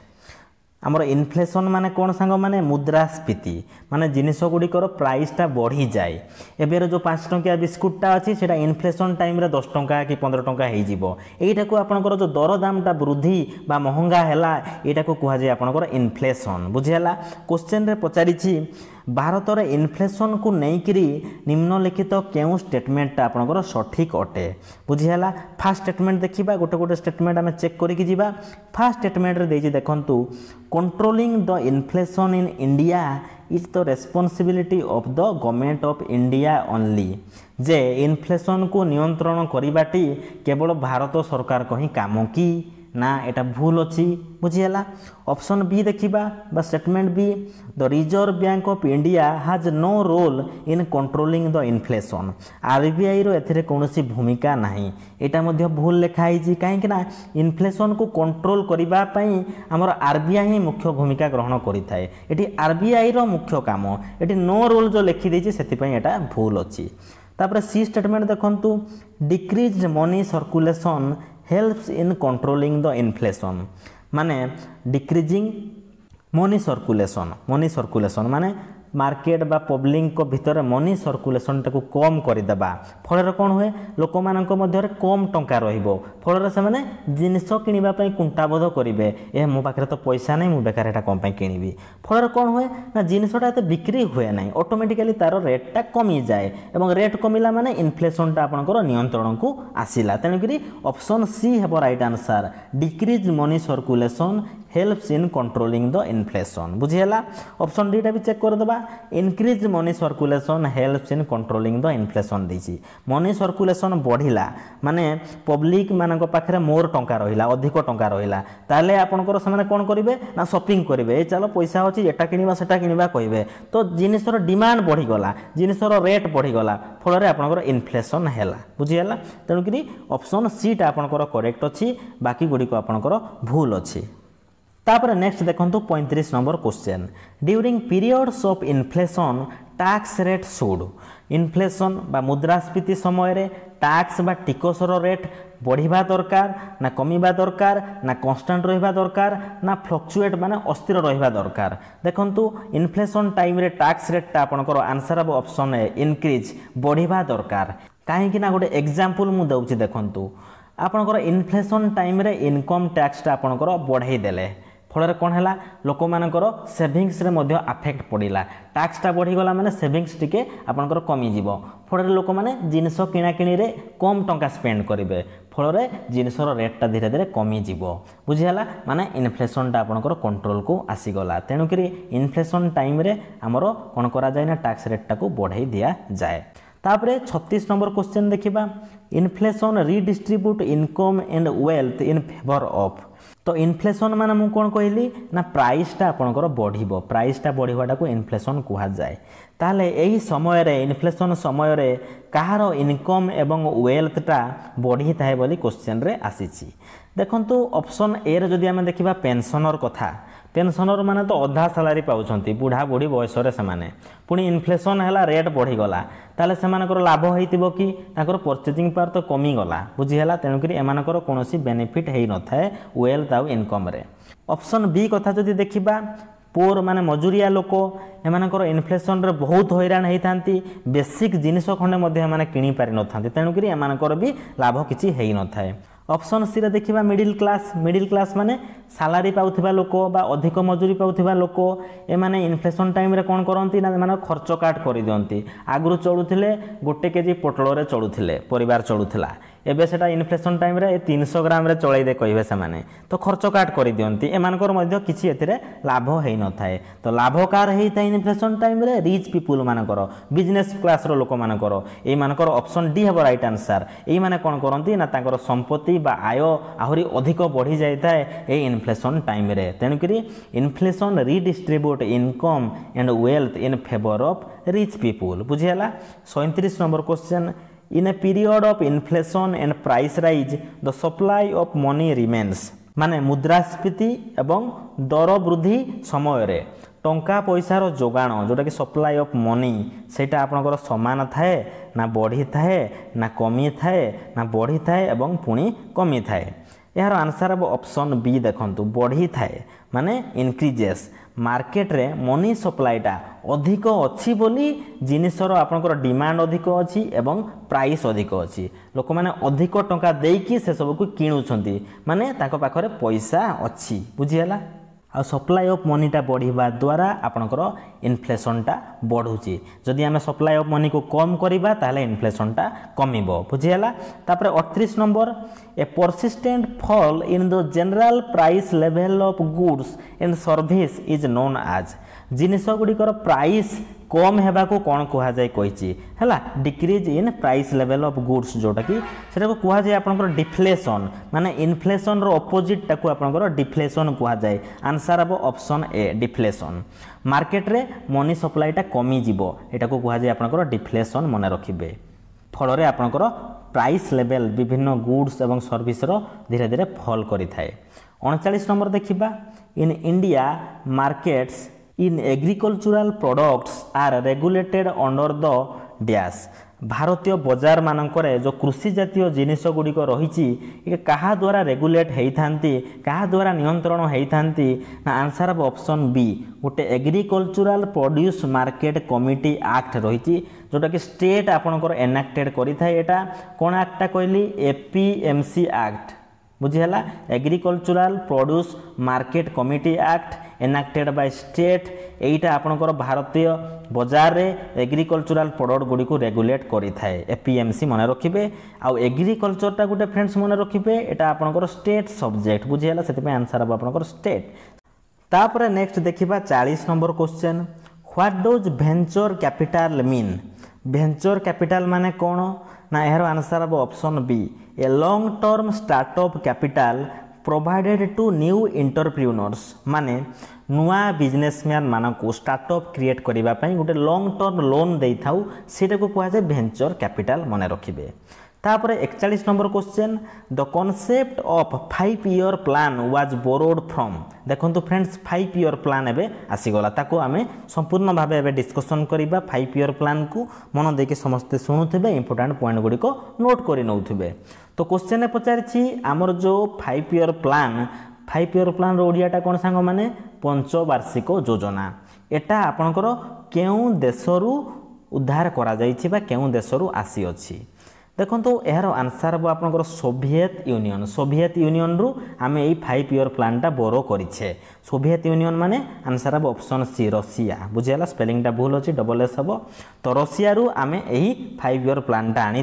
आमर इन्फ्लेशन माने कौन सांग माने मुद्रास्फीति माने जिनिस गुड़िकर प्राइसटा बढ़ी जाए एबेर जो 5 टंकिया बिस्कुटटा अच्छी से इन्फ्लेशन टाइम रे 10 टंका कि 15 टंका हो यहीटा को आपनकर जो दरदामटा वृद्धि बा महंगा हैला एटा को कहा जाए आपनकर इन्फ्लेशन बुझिहला। क्वेश्चन रे पचारिछि भारत रे इन्फ्लेशन को नेइकरी निम्नलिखित केउ स्टेटमेंटटा आपनकर सठिक अटे बुझिहला। फर्स्ट स्टेटमेंट देखिबा गोटे गोटे स्टेटमेंट आमे चेक करिकि जिबा। फर्स्ट स्टेटमेंट रे देछि देखंतु controlling the inflation in India is the responsibility of the government of India only J inflation को नियंत्रण करिबाटी केवल भारत सरकार को ही काम की ना एटा भूल अच्छी बुझीगला। ऑप्शन बी देखिबा बा statement B the Reserve Bank of India has no role in controlling the inflation RBI रो एथिरे कोनोसी भूमिका नाही एटा मध्य भूल लिखाई जी काहे कि ना इन्फ्लेशन को कंट्रोल करिबा पई हमर आरबीआई ही मुख्य भूमिका ग्रहण करि थाए एठी आरबीआई रो मुख्य काम एठी नो रोल जो लिखि देछि सेति पई एटा भूल अछि। तापर सी स्टेटमेंट देखंतु decrease money circulation helps in controlling the inflation माने डिक्रीजिंग मनी सर्कुलेशन माने मार्केट बा पब्लिक को भितर मनी सर्कुलेशन टाको कम करदेबा फल कौन हुए लोक मानक मध्य कम टंका रहिबो फल से माने जिनिस किनिबा पई कुंटाबोध करिवे ए मो पाखरे तो पैसा नहीं मु बेकार एटा कम पई किनिबी फल कौन हुए ना जिनिसटा एते बिक्री हुए नहीं ऑटोमेटिकली तार रेटटा कमी जाए एवं रेट कमिला माने इन्फ्लेशनटा आपनकर नियंत्रण को आसिला तेणुकरी ऑप्शन सी हेबो right answer decrease money circulation helps in controlling the inflation बुझीगला ऑप्शन डी टा भी चेक कर दबा increase money circulation helps in controlling the inflation देछि मनी सर्कुलेशन बढ़िला माने पब्लिक मानक पाखरे मोर टंका रहिला अधिक टंका रहिला ताले आपनकर समान कोन करिवे ना शॉपिंग करिवे ए चलो पैसा होची एटा किनिबा सेटा किनिबा कहिबे तो जिनिसर डिमांड बढ़ी गला जिनिसर रेट बढ़ी गला फल रे आपनकर इन्फ्लेशन हैला बुझीगला तेणु करी ऑप्शन सी टा आपनकर करेक्ट अछि बाकी गुडी को आपनकर भूल अछि तापर नेक्स्ट देखंतु 35 number question during periods of inflation tax rate should inflation बा मुद्रास्फीति समय रे टैक्स बा टिकसर रेट बढ़िबा दरकार ना कमिबा दरकार ना कांस्टेंट रहिबा दरकार ना फ्लक्चुएट माने अस्थिर रहिबा दरकार देखंतु इन्फ्लेशन टाइम रे टैक्स रेट ता आपनकर आंसर अब ऑप्शन ए इंक्रीज बढ़िबा दरकार काहे कि ना गोटे एग्जांपल मु दउची देखंतु आपनकर इन्फ्लेशन टाइम रे इनकम टैक्स ता आपनकर बढ़ाई देले फल कौन है लोक मानकर सेविंग्स रे मध्य अफेक्ट पड़ा टैक्स टा बढ़ीगला माने सेविंग्स टिके आपनकर कमिजिव फल लोक मैंने जिनस किणाकिणी रे कम टंका स्पेंड करेंगे फल जिनसर रेट टा धीरे धीरे कमिजिव बुझीगला माने इन्फ्लेशन टा आपनकर कंट्रोल को आसीगला तेणुक इन्फ्लेशन टाइम रे आमर कौन करा जाए ना टैक्स रेट टा को बढ़ाई दिया जाए तापरे 36 नंबर क्वेश्चन देखिबा inflation redistribute income and wealth in favour of तो इन्फ्लेशन माने मु कोन कहली ना प्राइस टा आपनकर बढ़िबो प्राइस टा बढ़िबाटा को इन्फ्लेशन कुहा जाए ताले एही समय रे इन्फ्लेशन समय रे कहार इनकम एवं वेल्थ टा बढ़ी थाए बोली क्वेश्चन रे आसीची देखंतु ऑप्शन ए रे जदि हम देखिबा पेंशनर कथा पेंशनर माने तो अधा सैलरी पाउछंती बुढ़ा बुढ़ी बयस रे समाने पुणी इन्फ्लेशन हैला रेट बढ़ी गला ताले सेमानकर लाभ होइतिबो कि ताकर परचेजिंग पावर तो कमी गला बुझीला तेणुक एमानकर कोनोसी बेनिफिट हेई न थाए वेल्थ आउ इनकम रे ऑप्शन बी कथा जदि देखिबा पोर माने मजुरिया लोक एमानकर इन्फ्लेशन रे बहुत हैरान हेइथांती बेसिक जिनिस खंडे मध्ये एमाने किनि पारि न थांती तेणुक एमानकर भी लाभ किछि हेई न थाए ऑप्शन सी रे देखिबा मिडिल क्लास माने सैलरी पाउथिबा लोक बा अधिक मजूरी पाउथिबा लोक एमाने इन्फ्लेशन टाइम रे कोन करंती ना माने खर्च काट करि दियंती आगरु चलुथिले 1 केजी पोटल रे चलुथिले परिवार चलुथिला एबे सेटा इन्फ्लेशन टाइम रे 300 ग्राम रे चलै दे कहिबे से माने तो खर्च काट करि दियंती एमानकर मध्य किछि एथिरे लाभ हेइ न थाए तो लाभकार हेइ थाए इन्फ्लेशन टाइम रे रिच पीपल मानकर बिजनेस क्लास रो लोक मानकर ए मानकर ऑप्शन डी हेबो राइट आंसर ए माने कोन करंती ना तांकर संपत्ति बा आय आहुरी अधिक बढ़ी जाय थाए ए इन्फ्लेशन टाइम रे तेणुकरी inflation redistribute income and wealth in favour of rich people बुझियाला 37 number question in a period of inflation and price rise the supply of money remains माने मुद्रास्फीति एवं दर वृद्धि समय रे टंका पैसार जोगाण जोटा कि सप्लाई ऑफ मनी सेटा आपनकर समान थाए ना बढ़ी थाए ना कमी थाए ना बढ़ी थाए एवं पुणी कमी थाए यार आंसर अब ऑप्शन बी देखंतु बढ़ी थाए माने इंक्रीजेस मार्केट रे मनी सप्लाईटा अधिक अच्छी बोली जिनिसर आपनकर डिमांड अधिक अच्छी एवं प्राइस अधिक अच्छी लोक माने अधिक टंका देकी से सब को किणुछंती माने ताको पाखरे पैसा अच्छी बुझियला आ सप्लाई ऑफ मनीटा बढ़िबा द्वारा आपनकर इन्फ्लेशनटा बढ़ुची जदि आमे सप्लाई ऑफ मनी को कम करिबा ताले इन्फ्लेशनटा कमिबो बुझियला तापर 38 number a persistent fall in the general price level of goods and service is known as जिनिस गुड़िकर प्राइस कम हेबा को कौन कहा जाए कहिछि हैला decrease in price level of goods जोटा कि सेटा को कहा जाए आपनकर डिफ्लेशन माने इन्फ्लेशन रो ऑपोजिट टाको आपनकर डिफ्लेशन कहा जाए आंसर अब ऑप्शन ए डिफ्लेशन मार्केट रे मनी सप्लाईटा कमी जीवो एटा को कहा जाए आपनकर डिफ्लेशन मने रखिबे फल रे आपनकर प्राइस लेवल विभिन्न गुड्स एवं सर्विस रो धीरे धीरे फॉल करि थाए 39 नंबर देखिबा in India markets in agricultural products are regulated under the dash भारतीय बजार मानकरे जो कृषि जातीय जिनिस गुड़िक रही कहा द्वारा रेगुलेट होती कहा द्वारा नियंत्रण होती ना आंसर ऑफ ऑप्शन बी गोटे agricultural produce market committee act रही जोटा कि स्टेट आपनकर एनाक्टेड करिथा कौन एक्टा कहली एपीएमसी एक्ट बुझीला agricultural produce market committee act enacted by state एटा आपणकर भारतीय बजार रे एग्रीकल्चरल प्रोडक्ट गुडी को रेगुलेट करि थाए एपीएमसी मन रखिबे आ एग्रीकल्चर टा गुटे फ्रेंड्स मन रखिबे एटा आपणकर स्टेट सब्जेक्ट बुझियाला सेति पे आंसर अब आपणकर स्टेट। तापर नेक्स्ट देखिबा 40 number question what does venture capital mean venture capital माने कोन ना एहर आंसर अब option B a long term startup capital provided to new entrepreneurs माने नुआ बिजनेसमैन मानक स्टार्टअप क्रिएट करबा पई गोटे लॉन्ग टर्म लोन देई थाउ सेटा को कहा जाय वेंचर कैपिटल मने रखिबे। तापर 41 number question the concept of 5 year plan was borrowed from देखंतु फ्रेंड्स 5 ईयर प्लान एबे आसीगला ताको आमे संपूर्ण भाबे एबे डिस्कशन करिबा 5 ईयर प्लान को मन देके समस्त सुनुथिबे इंपोर्टेंट पॉइंट गुडी को नोट करि नउथिबे। तो क्वेश्चन ने पचारछि हमर जो 5 ईयर प्लान रो ओडियाटा कोन सांग माने पंचवार्षिक योजना एटा आपनकर केउ देशरू उद्धार करा जाइछि बा केउ देशरू आसी अछि देखो यार आंसर हम आप सोवियत यूनियन रु आम यही 5 ईयर प्लानटा बोरो करें सोवियत यूनियन माने आंसर हम ऑप्शन सी रशिया बुझीगला स्पेलिंगटा भूल अच्छी डबल एस हम तो रशिया रु आम यही 5 ईयर प्लानटा आनी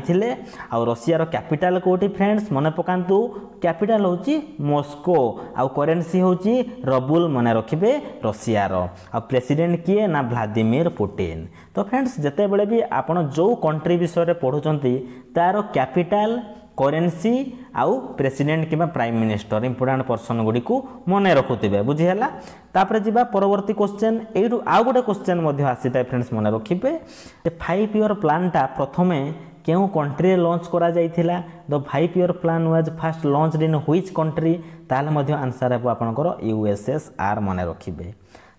आ रशियार कैपिटल कोठी फ्रेंड्स मन पकांतु कैपिटल होची मॉस्को आ करेंसी होची रबुल मन रखिबे रशियार आ प्रेसिडेंट किए ना व्लादिमीर पुतिन। तो फ्रेंड्स जिते बड़े भी आपण जो कंट्री विषय पढ़ुचंती तार कैपिटल करेंसी आउ प्रेसिडेंट किबा प्राइम मिनिस्टर इंपोर्टेंट पर्सन गुडी को मने रखुतिबे बुझिहला। तापर जिबा परवर्ती क्वेश्चन एरु आउ गोटे क्वेश्चन मध्ये आसीता फ्रेंड्स मने रखिबे 5 ईयर प्लानटा प्रथमे केउ कंट्री लॉन्च करा जाइथिला the 5 year plan was first launched in which country ताले मध्ये आंसर हेबो आपनकर यूएसएसआर मने रखिबे।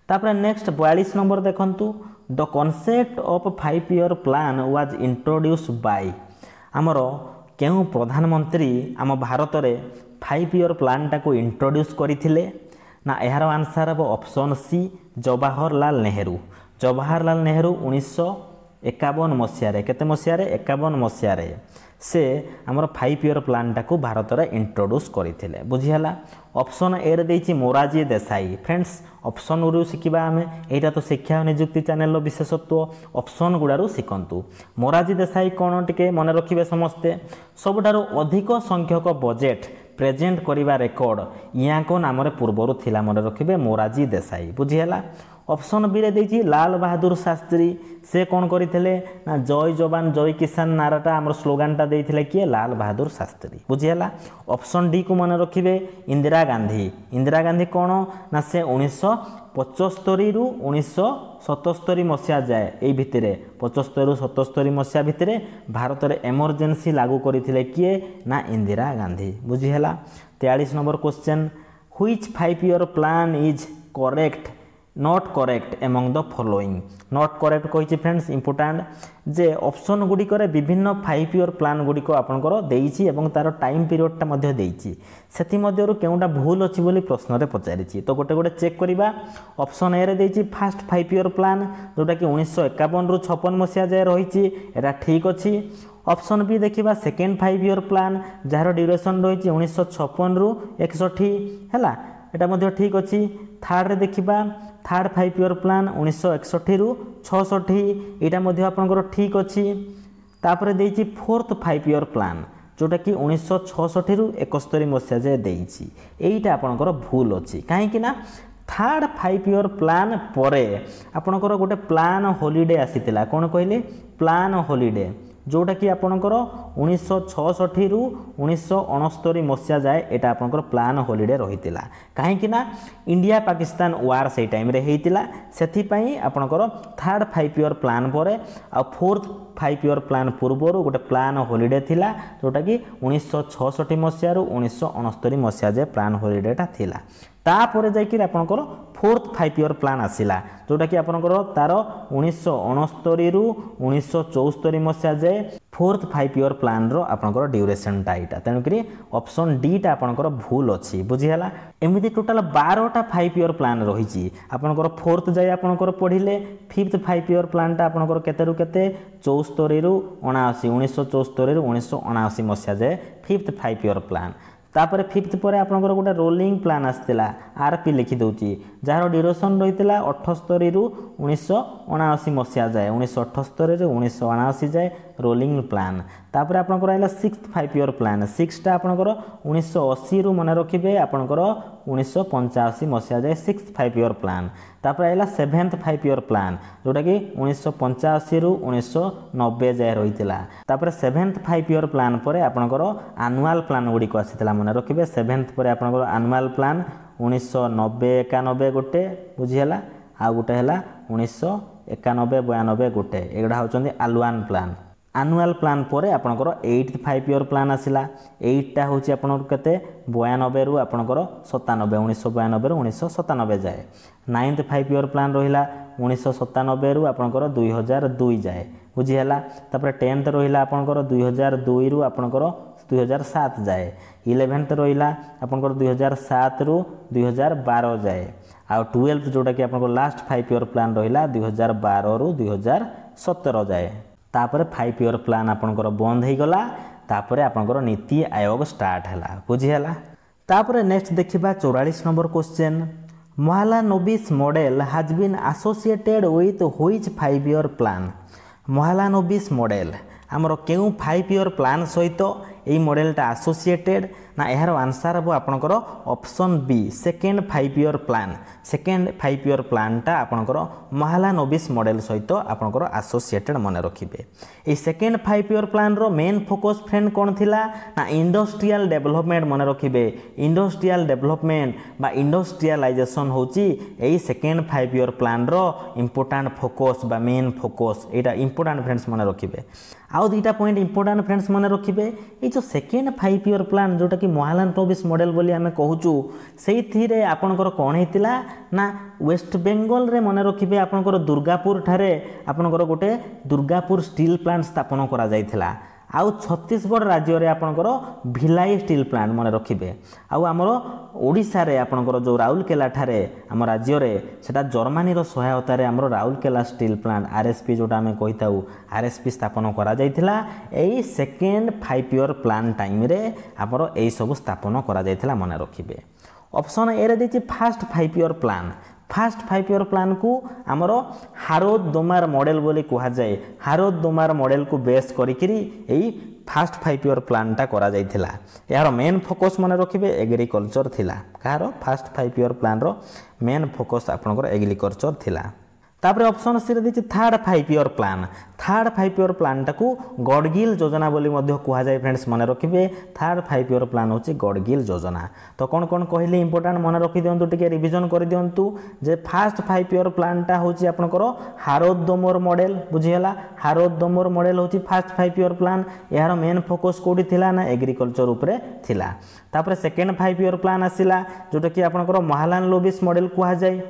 तापर नेक्स्ट 42 नंबर देखंतु the concept of 5 year plan was introduced by आमर केउ प्रधानमंत्री आम भारत रे 5 ईयर प्लानटा को इंट्रोड्यूस करथिले ना यार आंसर हम ऑप्शन सी जवाहरलाल नेहरू 1951 मसीह केते मसीह 51 मसीह से आमर 5 ईयर प्लानटा को भारत रे इंट्रोड्यूस करथिले बुझिहला। ऑप्शन ए रे देछि मोरारजी देसाई फ्रेंड्स ऑप्शन रु शिखिबा आमे एटा तो शिक्षा नियुक्ति चैनल रो विशेषत्व ऑप्शन गुडारू शिखंतु मोरारजी देसाई कोन टिके मन रखिबे समस्ते सबुठारो अधिक संख्यक बजेट प्रेजेंट करिबा रेकॉर्ड या को नाम रे पूर्वरु थिला मन रखिबे मोरारजी देसाई बुझिहला। ऑप्शन बी रे देछि लाल बहादुर शास्त्री से कौन करथिले ना जय जवान जय किसान नाराटा हमर स्लोगानटा देथिले किए लाल बहादुर शास्त्री बुझिहला। ऑप्शन डी को मन रखिबे इंदिरा गांधी कौन ना से 1975 रु 1977 मसीहा जाए यही भितर 75 रु 77 मसीहा भितर भारत रे इमरजेंसी लागू करथिले किए ना इंदिरा गांधी बुझिहला। 43 number question which 5 year plan is correct not correct among the following not correct कही फ्रेंड्स इंपोर्टेंट जे ऑप्शन गुडी करे विभिन्न 5 ईयर प्लान गुडी को आपनकर देइछि एवं तार टाइम पीरियडटा मध्ये देइछि सेति मध्यरु केउटा भूल अछि बोली प्रश्न रे पचारिछि तो गोटे गोटे चेक करिबा। ऑप्शन ए रे देइछि फर्स्ट 5 ईयर प्लान जोटा कि 1951 रु 56 मसिया जाय रहिछि एटा ठीक अछि। ऑप्शन बी देखिबा सेकेंड 5 ईयर प्लान जार ड्यूरेशन रहिछि 1956 रु 61 हैला एटा मध्ये ठीक अछि। थर्ड रे देखिबा थर्ड 5 ईयर प्लान 1961 रु 66 एटा मध्ये आपनकर ठीक अछि। तापर देइछि फोर्थ 5 ईयर प्लान जोटा कि 1966 रु 71 मसिया जाय देइछि एइटा आपनकर भूल अछि काहे कि ना थर्ड 5 ईयर प्लान परे आपनकर गोटे प्लान हॉलिडे आसीतिला कोन कहले प्लान हॉलिडे जोटा कि आपनकर 1966 रु 1969 मसीहा जाए एटा आपनकर प्लान हॉलिडे रहितिला काहे कि ना इंडिया पाकिस्तान वार से टाइम रे हेतिला सेथि पई आपनकर थर्ड 5 ईयर प्लान परे आ फोर्थ 5 ईयर प्लान पूर्वरु गोटे प्लान हॉलिडे थिला जोटा कि 1966 मसीहा रु 1969 मसीहा जाए प्लान हॉलिडेटा थिला तापर जाइकिर आपनकर फोर्थ 5 ईयर प्लान आसिला जोटा कि आपनकर तार 1969 रु 1974 मसीहा जाए फोर्थ 5 ईयर प्लान रो आपनकर ड्यूरेशन टाइटा तेनु करी ऑप्शन डी टा आपनकर भूल अछि बुझिहला। एमिति टोटल 12टा 5 ईयर प्लान रहिछि आपनकर फोर्थ जाय आपनकर पढिले फिफ्थ 5 ईयर प्लान टा आपनकर केते रु केते 74 रु 79 1974 रु 1979 मसीहा जाए फिफ्थ 5 ईयर प्लान तापर फिफ्थ पर आपंकर गोटे रोलिंग प्लान आसला आरपी लिखिदे जार ड्यूरेसन रही 78 रु 1979 मसीहा जाए 1978 रु 1979 जाए रोलिंग प्लान। तापर आपंकर आइला सिक्स्थ 5 ईयर प्लान सिक्सटा आपंकर 1980 रु मन रखिए आपंकर 1985 मसीहा जाए सिक्स्थ 5 ईयर प्लान। तापर आइला सेभेन्थ 5 ईयर प्लान जोटा कि 1985 रु 1990 जाए रही है। तापर सेभेन्थ 5 ईयर प्लान पर आपंकर आनुआल प्लान गुड़िक आसाला मन रखिए सेभेन्थ पर आपंकर आनुआल प्लान 1990-91 गोटे बुझीगला आ गोटे है 1991-92 गोटे एगुड़ा होचंदी आनुआल प्लान। आनुआल प्लान पर आपंकर 8th 5 ईयर प्लान आसला 8टा हूँ आपंकर के 92 रु आपंकर 97 1992 रु 1997 जाए। 9th 5 ईयर प्लान रहा 1997 रु आपंकर 2002 जाए बुझीगला। तापर 10th रहा आपंकर 2002 रु आपंकर 2007 जाए। 11th रहा आपंकर 2007 रु 2012 जाए। आ 12th जोटा कि आपंकर लास्ट 5 ईयर प्लान रहा 2012 रु 2017 जाए। तापर 5 ईयर प्लान आपंकर बंद हो गला। तापर आपंकर नीति आयोग स्टार्ट है बुझीगला। तापर नेक्स्ट देखिबा 44 number question Mahalanobis model has been associated with which 5 year plan. Mahalanobis model आमर क्यों 5 ईयर प्लान सहित यही मॉडलटा एसोसिएटेड ना यार आंसर हम आपंकर option B second 5 year plan. Second 5 year प्लानटा आपंकर महालानोबिस मॉडल सहित आपंकर एसोसिएटेड मन रखिए। ये सेकेंड 5 ईयर प्लान रो मेन फोकस फ्रेंड कौन थिला ना इंडस्ट्रियल डेवलपमेंट मन रखिए। इंडस्ट्रियल डेवलपमेंट बा इंडस्ट्रियलाइजेशन होची यही सेकेंड 5 ईयर प्लान रो इंपोर्टेंट फोकस बा मेन फोकस एटा इंपोर्टेंट फ्रेंड्स मन रखिए। आउ दुईटा पॉइंट इंपोर्टेंट फ्रेंड्स मन रखिए ये जो सेकेंड 5 ईयर प्लान जोटा कि महालानोबिस मॉडल बोली आमे कहूचु से आपणकर कौन होता ना वेस्ट बेंगल रे मन रखिए आपणकर दुर्गापुर ठारे आपणकर गोटे दुर्गापुर स्टील प्लांट स्थापन करा जायथिला। आउ छत्तीसगढ़ राज्य रे आपणकर भिलाई स्टील प्लांट मन रखिए। आउ आमर ओडिशा रे आपणकर जो राउरकेला ठारे आम राज्य रे सेटा जर्मनी रो सहायता रे आमर राउरकेला स्टील प्लांट आरएसपी जोटा आमे कहिताउ आरएसपी स्थापन करा जायथिला। एई सेकेंड 5 ईयर प्लान टाइम रे आमर एई सब स्थापन करा जायथिला मन रखिए। ऑप्शन ए रे देछि first 5 year plan. First 5 year plan को आमर हारोद दोमार मॉडल बोली कहा जाए। हारोद दोमार मॉडल को बेस करिकिरी एई फर्स्ट 5 ईयर प्लानटा करा जायथिला। यार मेन फोकस मन रखिए एग्रीकल्चर थिला। कार फर्स्ट 5 ईयर प्लान रो मेन फोकस आपनकर एग्रीकल्चर थिला। तापर ऑप्शन सी रे third 5 year plan. Third 5 year प्लानटा को गडगिल योजना बोली मध्य कहा जाए फ्रेंड्स मन रखिए। थर्ड 5 ईयर प्लान होची गडगिल योजना। तो कौन कौन कहले इंपोर्टेंट मन रखि दियंतु टिके रिवीजन कर दियंतु जे फर्स्ट 5 ईयर प्लानटा होची आपनकर हारोद दोमोर मॉडल बुझियला। हारोद दोमोर मॉडल होची फर्स्ट 5 ईयर प्लान। यार मेन फोकस कोडी थिला ना एग्रीकल्चर उपरे थिला। तापर सेकेंड 5 ईयर प्लान आसिला जोटा कि आपनकर महालानोबिस मॉडल कहा जाए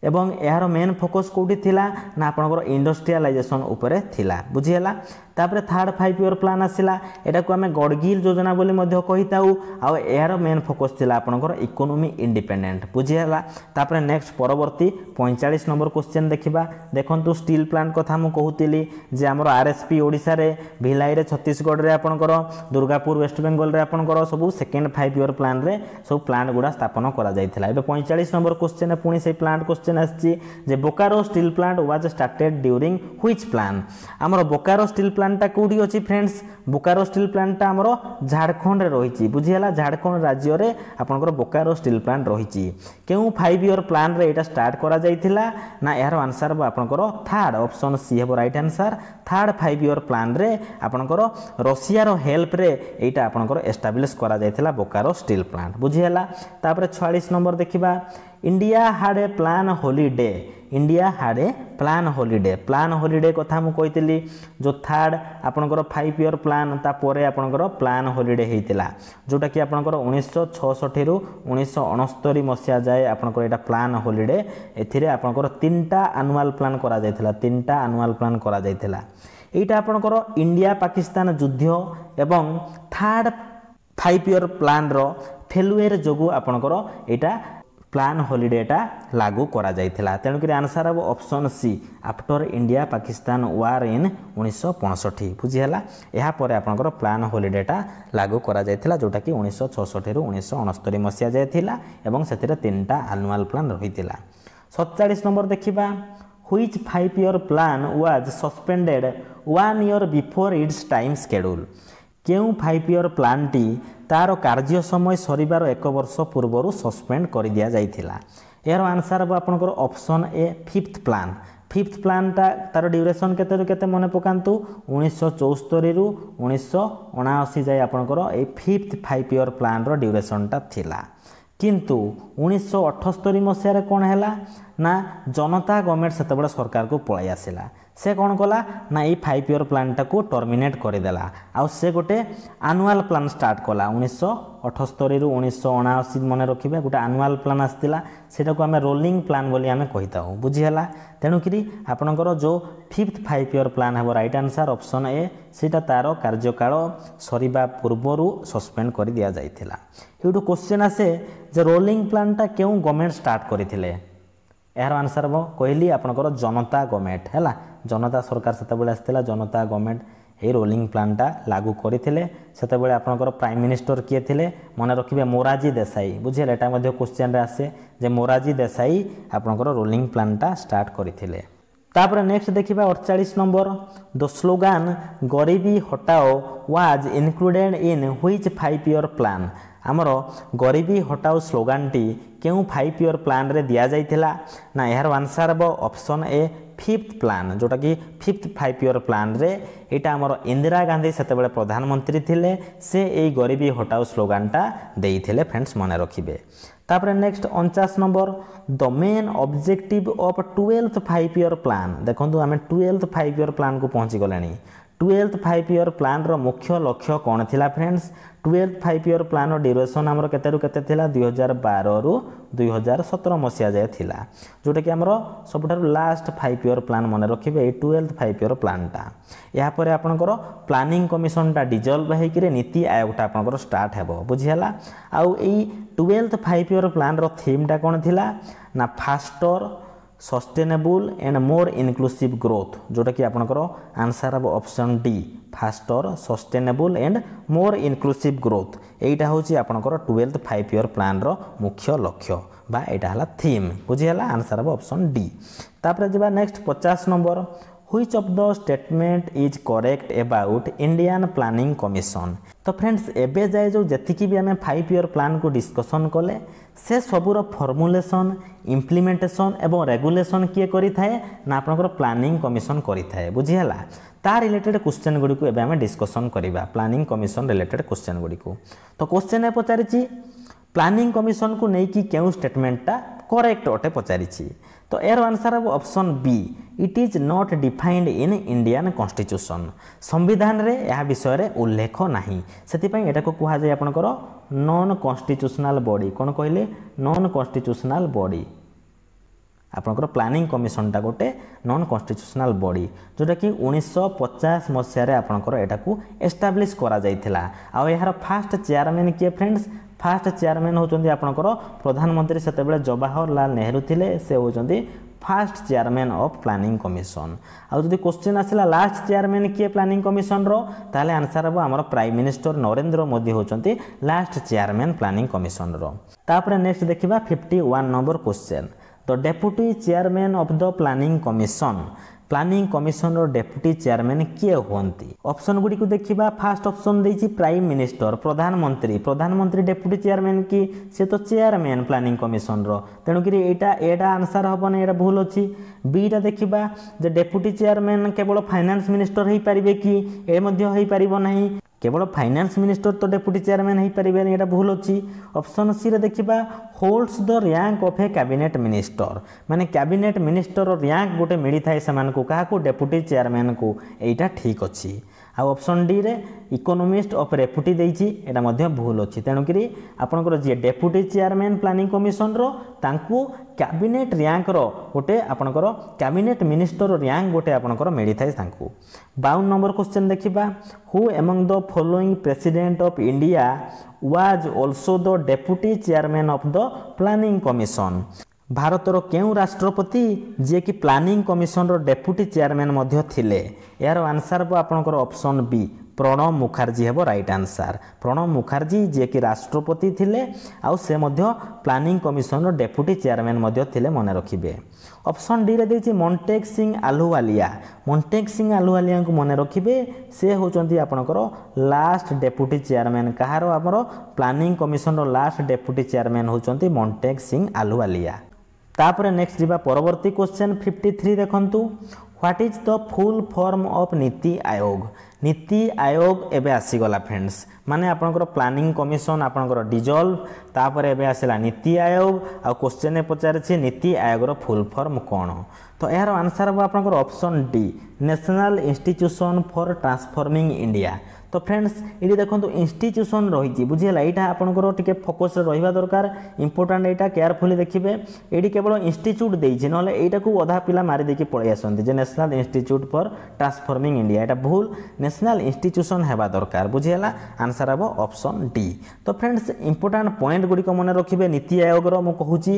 एवं यार मेन फोकस कोडी थिला ना आपनकर इंडस्ट्रियलाइजेशन उपरे थिला बुझियला। तापर थर्ड 5 ईयर प्लान आसिला एटा को हमें गडगिल योजना बोली मध्य कहिताउ आ यार मेन फोकस थिला आपनकर इकोनॉमी इंडिपेंडेंट बुझियला। तापर नेक्स्ट परवर्ती 45 नंबर क्वेश्चन देखिबा। देखंतु स्टील प्लांट कथा मु कहूतिली जे हमर आरएसपी ओडिसा रे भिलाई रे छत्तीसगढ़ रे आपनकर दुर्गापुर वेस्ट बेंगल रे आपनकर सब सेकेंड 5 ईयर प्लान रे सब प्लांट गुडा स्थापन करा जायथिला। एबे 45 नंबर क्वेश्चन पुणी से प्लांट क्वेश्चन आछि जे Bokaro steel plant was started during which plan. हमर बोकारो स्टील प्लांटा कोडी अछि फ्रेंड्स बोकारो स्टील प्लांटा हमर झारखंड रे रहिछि बुझियला। झारखंड राज्य रे आपनकर बोकारो स्टील प्लांट रहिछि। केउ 5 ईयर प्लान रे एटा स्टार्ट करा जायथिला ना यार आंसर बा आपनकर थर्ड ऑप्शन सी हेबो right answer. Third 5 year plan रे आपनकर रशिया रो हेल्प रे एटा आपनकर एस्टैब्लिश करा जायथिला बोकारो स्टील प्लांट बुझियला। तापर 46 नंबर देखिबा। India had a plan holiday. India had a plan holiday. Plan holiday कथा मु कहितली जो थर्ड आपनकर 5 ईयर प्लान ता परे आपनकर प्लान हॉलिडे हेतिला जोटा कि आपनकर 1966 रु 1969 मसिया जाए आपनकर एटा प्लान हॉलिडे। एथिरे आपनकर 3टा एनुअल प्लान करा जायथिला। 3टा एनुअल प्लान करा जायथिला। एटा आपनकर इंडिया पाकिस्तान युद्ध एवं थर्ड 5 ईयर प्लान रो फेलुएर जोगु आपनकर एटा प्लान हॉलिडेटा लागू करा जाइथिला तेणुकरी आंसर हम option C after India Pakistan war in 1965 बुझीगला या पर आपनकर प्लान हॉलिडेटा लागू करा जाइथिला जोटा कि 1966 रु 1969 मसिया जाइथिला एवं सेतिरे तीनटा एनुअल प्लान रहिथिला 47 नंबर देखिबा which 5 year plan was suspended 1 year before it's time schedule केउ 5 ईयर प्लान टी तार कार्य समय सरिबार 1 वर्ष पूर्व सस्पेंड कर दिया जाइथिला यार आंसर अब आपनकर ऑप्शन ए फिफ्थ प्लान टा तार ड्यूरेशन केते केते मने पकांतु 1974 रु 1979 जाय आपनकर A fifth 5 year plan row duration टा थिला किंतु 1978 मसिया कौन है ना जनता गवर्नमेंट से सरकार को पलि आसला से कौन कला ना ये 5 ईयर प्लान टाको टर्मिनेट करदेला आउ से गोटे एनुअल प्लान स्टार्ट कला 1978 रु 1979 मन रखिए गोटे एनुअल प्लान आसला सेटा को आम रोलिंग प्लान बोली आम कही था बुझीगला तेणुकि आपणकर जो फिफ्थ 5 ईयर प्लान है राइट आंसर ऑप्शन ए सीटा तार कार्यकाल सरिबा पूर्वर सस्पेंड कर दिया जाइथिला एटू क्वेश्चन आसे जे रोलिंग प्लान टा क्यों गवर्नमेंट स्टार्ट करथिले यार आंसर हम कहली आपणकर जनता गवर्नमेंट है जनता सरकार सेतबेले आसला जनता गवर्नमेंट ये रोलिंग प्लान टा लागू करथिले सेतबेले आपणकर प्राइम मिनिस्टर किए थिले मन रखिबे मोरारजी देसाई बुझिले एटा मध्ये क्वेश्चन रे आसे जे मोरारजी देसाई आपणकर रोलिंग प्लान टा स्टार्ट करथिले तापर नेक्स्ट देखिबा 48 नंबर द स्लोगान गरीबी हटाओ was included in which 5 year plan आमर गरीबी हटाओ स्लोगान टी क्यों 5 ईयर प्लान रे दिया जाइथिला ना यार आंसर हम ऑप्शन ए फिफ्थ प्लान जोटा कि फिफ्थ 5 ईयर प्लान रे एटा आमर इंदिरा गांधी सेतेबेले प्रधानमंत्री थिले से ए गरीबी हटाओ स्लोगान टा देइथिले फ्रेंड्स मन रखिबे तापर next 49 number the main objective of 12th 5 year plan देखंतु आमे 12th 5 ईयर प्लान को पहुंची गलानी 12th 5 ईयर प्लान रो मुख्य लक्ष्य कौन थिला फ्रेंड्स 12th 5 ईयर प्लान रो ड्यूरेशन हमर केते रु केते थिला 2012 रु 2017 मसिया जाय थिला जोटा कि हमर सबठार लास्ट 5 ईयर प्लान मन रखिबे 12th 5 ईयर प्लान टा या परे आपनकर प्लानिंग कमिशन टा डिजल्व हे कि नीति आयोग टा आपनकर स्टार्ट हेबो बुझियाला आउ एई 12th 5 ईयर प्लान रो थीम टा कोन थिला ना faster sustainable and more inclusive growth जोटा कि आपनकर आंसर हम option D faster sustainable and more inclusive growth एटा होची आपनकर 12th 5 ईयर प्लान रो मुख्य लक्ष्य बा एटा हला थीम बुझियाला आंसर हम ऑप्शन डी तापर जेबा next 50 number which of the statement is correct about Indian planning commission तो फ्रेंड्स एबे जाए जो जतिकी भी आम 5 ईयर प्लान को डिस्कसन कले से सबूर फॉर्मुलेशन इम्प्लीमेंटेशन एवं रेगुलेशन किए करि थाए ना आपनकर प्लानिंग कमिशन करि थाए बुझियाला ता रिलेटेड क्वेश्चन गुडी को एबे आम डिस्कसन करिबा प्लानिंग कमिशन रिलेटेड क्वेश्चन गुडी को तो क्वेश्चन ए पचारिछि प्लानिंग कमिशन को नहीं कि केउ स्टेटमेंटटा करेक्ट अटे पचारिछि तो एर आंसर हम option B it is not defined in Indian constitution संविधान रे यह विषय रे उल्लेख नाही सेति पई एटा को कुहा जाय आपनकर नॉन कॉन्स्टिट्यूशनल बॉडी कोन कहले नॉन कॉन्स्टिट्यूशनल बॉडी आपनकर प्लानिंग कमिशन टा गोटे नॉन कॉन्स्टिट्यूशनल बॉडी जोटा कि 1950 मसिया रे आपनकर एटा को एस्टैब्लिश करा जायथिला आ यार फास्ट चेयरमैन के फ्रेंड्स फास्ट चेयरमैन होचंदी आपनकर प्रधानमंत्री सेतेबेले जवाहरलाल नेहरू थिले से होचंदी first chairman of planning commission आ जदि क्वेश्चन आसिला लास्ट चेयरमैन किए प्लानिंग कमिशन रो ताले आंसर हम हमर प्राइम मिनिस्टर नरेंद्र मोदी होचंती लास्ट चेयरमैन प्लानिंग कमिशन रो तापर नेक्स्ट देखिबा 51 number question the deputy chairman of the planning commission रो डेप्यूटी चेयरमैन किए होंती ऑप्शन गुडी को देखिबा फर्स्ट ऑप्शन देछि प्राइम मिनिस्टर प्रधानमंत्री डेप्यूटी चेयरमैन की से तो चेयरमैन प्लानिंग कमिशन रो तेणु कि एटा आंसर हबने एटा भूल अछि बीटा देखिबा जे डेप्यूटी चेयरमैन केवल फाइनेंस मिनिस्टर हेई परिबे कि ए मध्ये हेई परिबो नाही केवल फाइनेंस मिनिस्टर तो डेप्यूटी चेयरमैन हेई परिबे एटा भूल अछि ऑप्शन सी रे देखिबा holds the rank of A cabinet minister माने कैबिनेट मिनिस्टर रैंक गोटे मिली थाए समान को कहा को डेप्यूटी चेयरमैन को एटा ठीक अछि आ ऑप्शन डी रे इकोनोमिस्ट ऑफ रेपुटी देइछि एटा मध्ये भूल अछि तेणुकरी आपनकर जे डेप्यूटी चेयरमैन प्लानिंग कमिशन रो तांकू कैबिनेट रैंक रो गोटे आपनकर कैबिनेट मिनिस्टर रैंक गोटे आपनकर मिली थाए तांकू 52 नंबर क्वेश्चन देखिबा who among the following president of India was also the deputy chairman of the planning commission भारतर केउ राष्ट्रपति जे कि प्लानिंग कमिशन रो डेप्यूटी चेयरमैन मध्ये थिले यार आंसर बो आपनकर ऑप्शन बी प्रणब मुखर्जी हेबो राइट आंसर प्रणब मुखर्जी जे कि राष्ट्रपति थिले आउ से मध्ये प्लानिंग कमिशन रो डेप्यूटी चेयरमैन मध्ये थिले मने रखिबे ऑप्शन डी रे देछि मोन्टेक सिंह आलुवालिया को मने रखिबे से होचंती आपनकर लास्ट डेप्यूटी चेयरमैन कहारो हमरो प्लानिंग कमिशन रो लास्ट डेप्यूटी चेयरमैन होचंती मोन्टेक सिंह आलुवालिया तापर नेक्स्ट जीवा परवर्ती क्वेश्चन 53 देखंतु what is the full form of NITI Aayog एबे आसीगला फ्रेंड्स माने आपनकर प्लानिंग कमिशन आपनकर डिजॉल्व तापर एबे आसीला नीति आयोग आ क्वेश्चन ने पचारछि नीति आयोग रो फुल फॉर्म कोन तो यार आंसर बा आपनकर option D national institution for transforming India तो फ्रेंड्स ये देखो इंस्टीट्यूशन रही बुझीला यहाँ आपंकर टे फोकस रहा दरकार इंपोर्टाट यहाँ केयरफुली देखिए ये केवल इंस्टीट्यूट देती ना यहाँ को अधा पिला मारिदेकी पलि आसती national institute for transforming India यहाँ भूल नेशनल इंस्टीट्यूशन हेबा दरकार बुझीला आंसर हम ऑप्शन डी तो फ्रेंड्स इंपोर्टाट पॉइंट गुड़िक मन रखिए नीति आयोग मुझे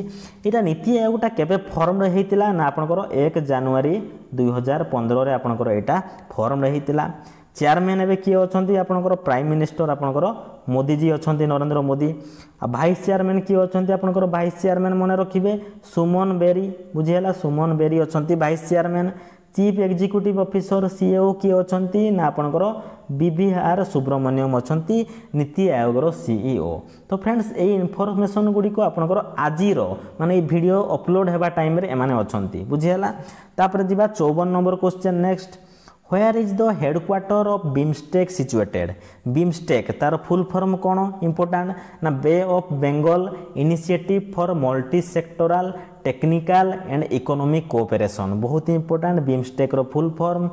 यहाँ नीति आयोगटा केबे फॉर्म रे होता ना आपंकर 1 जनवरी 2015 रे आपंकर यहाँ फॉर्म रे होता चेयरमैन एवं किए अच्छा आपंकर प्राइम मिनिस्टर आपंकर मोदी जी अच्छा नरेंद्र मोदी आ भाइस चेयरमैन किए अच्छा आपंकर भाइस चेयरमैन मन रखिए सुमन बेरी बुझीला सुमन बेरी अच्छा vice chairman chief executive officer CEO किए अच्छा ना आपंकर बीवीआर सुब्रमण्यम अच्छा नीति आयोग सीईओ तो फ्रेंड्स ये इनफॉरमेशन गुड़िक आपंकर आज माने वीडियो अपलोड होगा टाइम रे एमाने अच्छा बुझीला तापर जीवा 54 number question next Where is the headquarter of BIMSTEC situated? BIMSTEC तार फुल फॉर्म कौन इंपोर्टेंट ना bay of Bengal initiative for multi sectoral technical and economic cooperation बहुत इंपोर्टेंट BIMSTEC रो फुल फॉर्म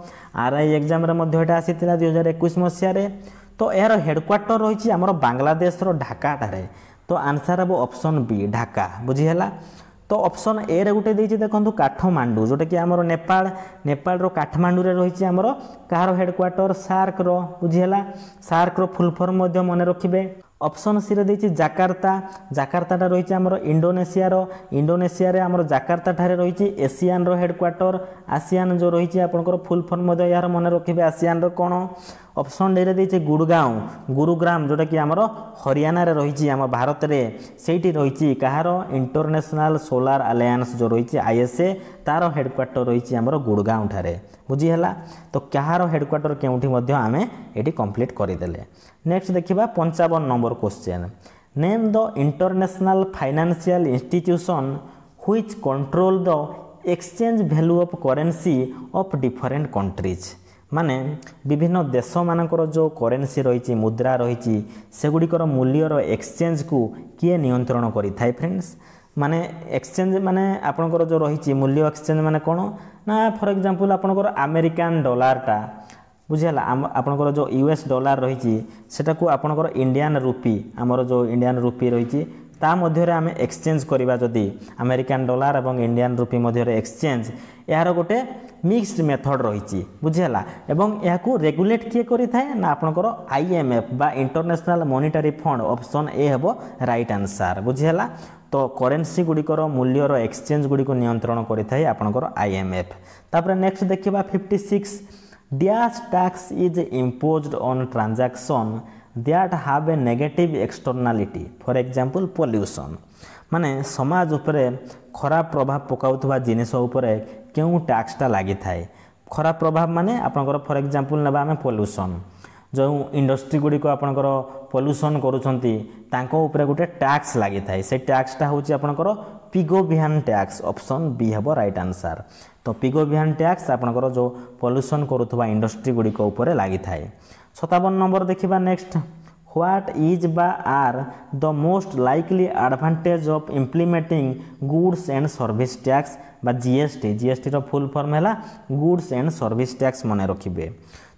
आरआई एग्जाम रे मध्य एटा आसीतिला 2021 मसिया रे तो यार हेडक्वार्टर रही हमर बांग्लादेश रो ढाका ठारे तो आंसर हम ऑप्शन बी ढाका बुझीला तो ऑप्शन ए रे गुटे देछि देखंतु काठमांडू जोटा कि हमर नेपाल रो काठमांडू रे रहिछि हमर कार हेडक्वार्टर सार्क रो बुझिला सार्क रो फुल फॉर्म मध्य मने रखिबे ऑप्शन सी रे देछि जाकार्ता टा रहिछि हमर इंडोनेशिया रे हमर जाकार्ता ठारे रहिछि एशियन रो हेडक्वार्टर आसियान जो रहिछि आपनकर फुल फॉर्म मध्य यार मने रखिबे आसियान रो कोन ऑप्शन डी रे देछि गुरुग्राम जोटा कि हमर हरियाणा रे रहिछि हम भारत रे सेठी रहिछि कहारो इंटरनेशनल सोलार अलायंस जो रहिछि आईएसए तार हेडक्वार्टर रहिछि हमर गुड़गांव ठारे बुझी हला तो कहार हेडक्वार्टर केउठी मध्य आमे एटी कंप्लीट करि देले नेक्स्ट देखिबा 55 number question name the international financial institution which control the exchange value of currency of different countries माने विभिन्न देश मानकर जो करेंसी रही मुद्रा रही सेगुड़िकर मूल्यर एक्सचेंज को किए नियंत्रण करि थाए फ्रेंड्स माने एक्सचेंज माने आपनकर जो रही मूल्य एक्सचेंज माने कौन ना फॉर एग्जांपल आपनकर अमेरिकन डॉलरटा बुझेला आपनकर जो यूएस डॉलर रही सेटा को आपनकर इंडियन रुपी आमर जो इंडियन रुपी रही ता मध्य आम एक्सचेंज करवा जदि अमेरिकन डॉलर एवं इंडियन रुपी मध्य एक्सचेंज यार गोटे मिक्स्ड मेथड रही बुझेला एवं यहाँ रेगुलेट किए करि थाए ना आपनकर आईएमएफ बा international monetary fund option A हेबो राइट आंसर बुझेला तो करेंसी गुड़िकर मूल्यर एक्सचेंज गुड़ी को नियंत्रण करि थाए आपनकर आईएमएफ तापर नेक्स्ट देखिबा 56 dash tax is imposed on transaction that have a negative externality for example pollution माने समाज उपरे खराब प्रभाव पकाउथबा जिनिस उपरे केउ टैक्सटा लागि थाए खराब प्रभाव माने आपनकर फॉर एग्जांपल नेबा हमें पोल्यूशन जो इंडस्ट्री गुड़ी को आपनकर पोल्यूशन करूछंती तांको उपरे गोटे टैक्स लागि थाए से टैक्सटा होची आपनकर पिगोवियन टैक्स ऑप्शन बी हेबो राइट आंसर तो पिगोवियन टैक्स आपनकर जो पोल्यूशन करूथबा इंडस्ट्री गुड़ी को उपरे लागि थाए 57 नंबर देखिबा नेक्स्ट व्हाट इज बा are the most likely advantage of implementing goods and service tax बा जीएसटी रो फुल फॉर्म हैला गुड्स एंड सर्विस टैक्स मने रखिबे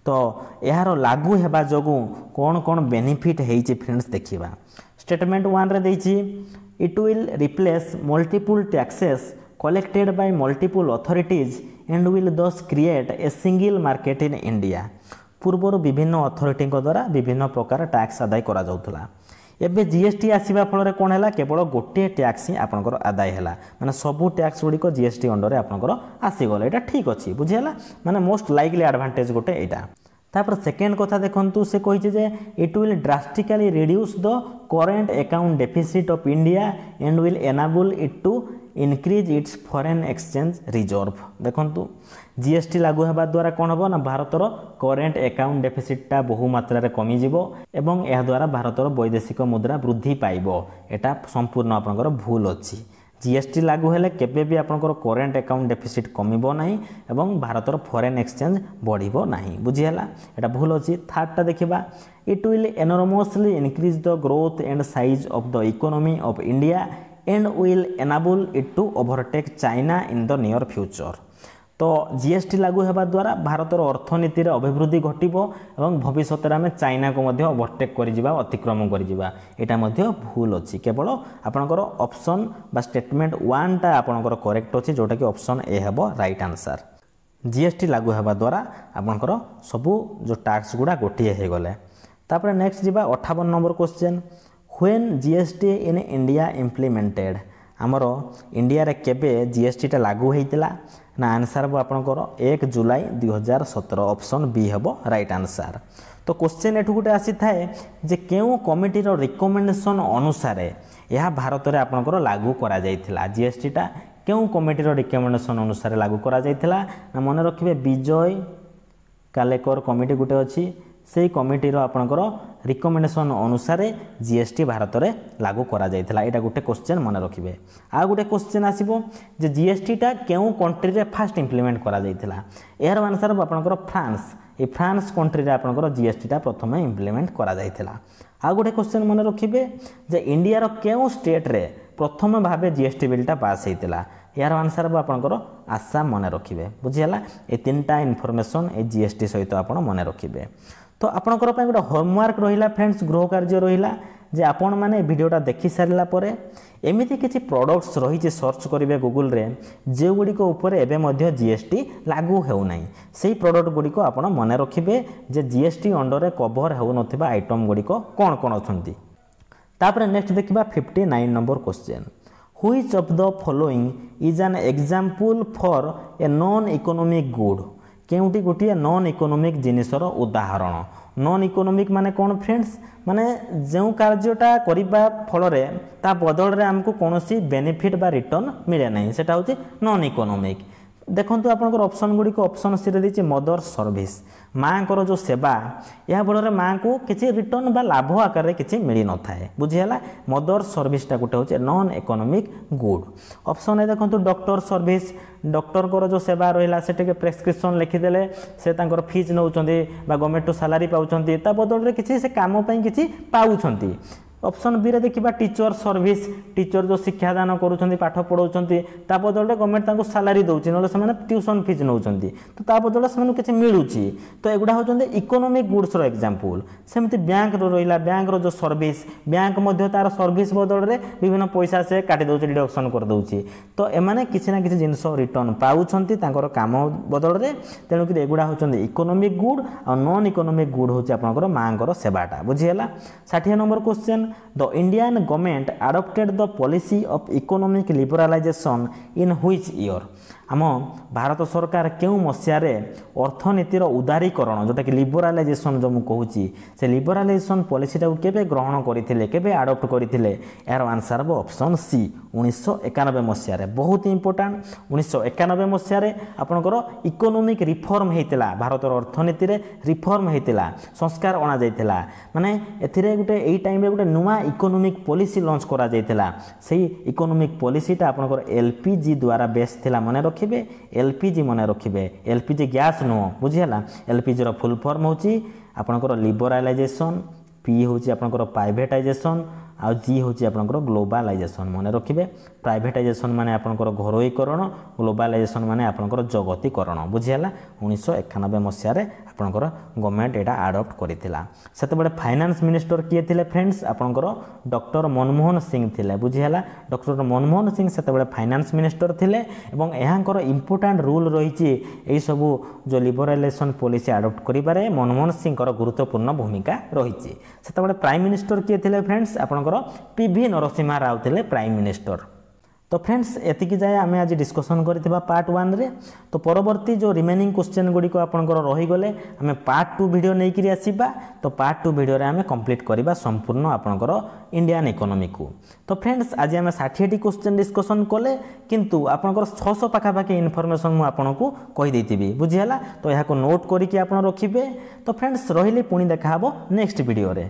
तो यार लागू हेबा जोगु कौन कौन बेनिफिट हेइछि फ्रेंड्स देखिबा। स्टेटमेंट 1 रे देछि it will replace multiple taxes collected by multiple authorities and will thus create a single market in India। पूर्वर विभिन्न अथॉरिटी द्वारा विभिन्न प्रकार टैक्स आदाय करा जाउथला। एबे जीएसटी आसीबा फल कोन हैला केवल गोटे टैक्स ही आपनकर आदाय हैला माने सबु टैक्स गुडी को जीएसटी अंडर रे आपनकर आसी गले। एटा ठीक अछि बुझियला माने मोस्ट लाइकली एडवांटेज गोटे एटा। तापर सेकेंड कथा देखंतु से कहिছে जे it will drastically reduce the current account deficit of India and will enable it to increase its foreign exchange reserve. देखंतु जीएसटी लागू हेबा द्वारा कोन हबो ना भारतर करेंट अकाउंट डेफिसिटटा बहु मात्रा रे कमी जिवो एवं एहा द्वारा भारतर वैदेशिक मुद्रा वृद्धि पाइबो। एटा संपूर्ण आपनकर भूल अछि। जीएसटी लागू हेले केबे भी आपनकर करेंट अकाउंट डेफिसिट कमिबो नाही एवं भारतर फॉरेन एक्सचेंज बढ़िबो नाही बुझियला। एटा भूल अछि। थर्ड टा देखिबा it will enormously increase the growth and size of the economy of India and will enable it to overtake China in the near future. तो जीएसटी लागू हेबा द्वारा भारतर अर्थनीति रे अभिवृद्धि घटिबो एवं भविष्य में चाइना को मध्य ओवरटेक करि जिबा अतिक्रमण करि जिबा। एटा मध्य भूल अछि। केवल आपनकर ऑप्शन बा स्टेटमेंट 1 टा आपनकर करेक्ट अछि जोटा कि ऑप्शन ए हेबो राइट आंसर। जीएसटी लागू हेबा द्वारा आपनकर सबु जो टैक्स गुडा गोटिए हे गले। तापर नेक्स्ट जिबा 58 number question when GST in India implemented आमर इंडिया रे केबे जीएसटी टा लागू हेतिला ना आंसर हबो आपनकर 1 जुलाई 2017 ऑप्शन बी हबो राइट आंसर। तो क्वेश्चन एठु गुटे आसी थाए जे केउ कमिटी रो रिकमेंडेशन अनुसार यह भारत रे आपनकर लागू करा जायतिला। जीएसटी टा केउ कमिटी रो रिकमेंडेशन अनुसार लागू करा जायतिला ना मन रखिबे विजय कालेकर कमिटी गुटे अछि से कमिटी रो आपनकर रिकमेंडेशन अनुसार जीएसटी भारत रे लागू करा जायतिला। एटा गुटे क्वेश्चन मन रखिबे। आ गुटे क्वेश्चन आसीबो जे जीएसटी टा केउ कंट्री रे फर्स्ट इंप्लीमेंट करा जायतिला। एहर आंसर आपनकर फ्रांस। ए फ्रांस कंट्री रे आपनकर जीएसटी टा प्रथम इंप्लीमेंट करा जायतिला। आ गुटे क्वेश्चन मन रखिबे जे इंडिया रो केउ स्टेट रे प्रथम भाबे जीएसटी बिल टा पास हेतिला। यार आंसर आपनकर आसाम मन रखिबे बुझियला। ए तीनटा इन्फॉर्मेशन ए जीएसटी सहित आपण मन रखिबे। तो आपनकर पय गोटे होमवर्क रहिला फ्रेंड्स गृह कार्य रहिला जे आपण माने वीडियोटा देखि सारिला परे एमिति किछि प्रोडक्ट्स रही जे सर्च करिवे गूगल रे जे गुडी को ऊपर एबे मध्य जीएसटी लागू हेउ नै सेही प्रोडक्ट गुडी को आपण मने रखिबे जे जीएसटी अंडर रे कवर हेउ नथिबा आइटम गुडी को कोन कोन अछंती। तापर नेक्स्ट देखिबा 59 number question which of the following is an example for a non economic good. केउटी गोटे नॉन इकोनॉमिक जिनिसर उदाहरण। नॉन इकोनॉमिक माने कौन फ्रेंड्स माने जो कार्यटा करिबा फल रे ता बदल रे हमको कोनोसी बेनिफिट बा रिटर्न मिले नहीं सेटा होची नॉन इकोनॉमिक। देखंतु आपनकर ऑप्शन गुडी को ऑप्शन सी रे दिछि मदर सर्विस मां को जो सेवा या बड़ रे मां को किछि रिटर्न बा लाभ आकार रे किछि मिली न थाए बुझियला। मदर सर्विस टा गुटे होचे non economic good. Option A देखंतु डॉक्टर सर्विस डॉक्टर को जो सेवा रहिला सेटे के प्रेस्क्रिप्शन लिखि देले से तांकर फीस नउचंदी बा गवर्नमेंट टू सैलरी पाउचंदी ता बदल रे किछि से काम पई किछि पाउचंदी। ऑप्शन बी रे देखिबा टीचर सर्विस टीचर जो शिक्षा दान करूचंदी पाठ पढौचंदी ता बदल रे गवर्नमेंट तांको सैलरी दउची नले से माने ट्यूशन फीस नउचंदी तो ता बदल से माने किछि मिलुची तो एगुडा होचंदी इकोनॉमिक गुड्स रो एग्जांपल। सेमति बैंक रो रहिला बैंक रो जो सर्विस बैंक मध्य तार सर्विस बदल रे विभिन्न पैसा से काटि दउची डिडक्शन कर दउची तो ए माने किछि ना किछि जिंस रिटर्न पाउचंती तांकर काम बदल रे तेनु कि एगुडा होचंदी इकोनॉमिक गुड आ नॉन इकोनॉमिक गुड होची आपनकर मांकर सेवाटा बुझियला। 60 number question The Indian government adopted the policy of economic liberalization in which year? आम भारत सरकार केउ मसियारे अर्थनीतिर उदारीकरण जोटा कि लिबरालाइजेशन जो मु कहूची से लिबरालाइजेशन पॉलिसी टा केबे ग्रहण करिथिले केबे अडॉप्ट करिथिले यार आंसर हो ऑप्शन सी 1991 मसियारे। बहुत इंपोर्टेंट 1991 मसियारे आपनकर इकोनॉमिक रिफॉर्म हेतिला भारतर अर्थनीतिर रिफॉर्म हेतिला संस्कार अणा जायतिला माने एथिरे गुटे एई टाइम रे गुटे नुवा इकोनॉमिक पॉलिसी लॉन्च करा जायतिला सेही इकोनॉमिक पॉलिसी टा आपनकर एलपीजी द्वारा बेस थिला मने रखिबे एलपीजी मने रखिबे एलपीजी गैस नो बुझियला। एलपीजी रो फुल फॉर्म होची आपनकर लिबरालाइजेशन पी होची आपनकर प्राइवेटाइजेशन आ जी होची आपनकर ग्लोबलाइजेशन मने रखिबे। प्राइवेटाइजेशन माने आपनकर घरोईकरण ग्लोबलाइजेशन माने आपनकर जगतीकरण बुझियला। 1991 मसिया रे आपणकर गवर्नमेंट एटा अडॉप्ट करितिला सेतेबेले फाइनेंस मिनिस्टर किए थिले फ्रेंड्स आपणकर डॉक्टर मनमोहन सिंह थिले बुझी हला डॉक्टर मनमोहन सिंह सेतेबेले फाइनेंस मिनिस्टर थिले एवं एहांकर इंपोर्टेंट रूल रहिछि एई सब जो लिबरलाइजेशन पॉलिसी अडॉप्ट करिबारे मनमोहन सिंह कर गुरुत्वपूर्ण भूमिका रहिछि सेतेबेले प्राइम मिनिस्टर किए थिले फ्रेंड्स आपणकर पीवी नरसिम्हा राव थिले प्राइम मिनिस्टर तो फ्रेंड्स एतिकी जाए आम आज डिस्कसन करथिबा पार्ट 1 रे तो परवर्ती जो रिमेनिंग क्वेश्चन गुडी को आपनकर रही गले आम पार्ट 2 वीडियो नै करी आसीबा तो पार्ट 2 वीडियो रे आम कंप्लीट करबा संपूर्ण आपनकर इंडियन इकोनॉमी को तो फ्रेंड्स आज आम 60 क्वेश्चन डिस्कसन कले किंतु आपनकर 600 पाखा पाखी इन्फॉर्मेशन मु आपनको कहि दैतिबी बुझी हला तो यहा को नोट करी कि आपन रखिबे तो फ्रेंड्स रहिली पुनी देखा हबो नेक्स्ट वीडियो रे।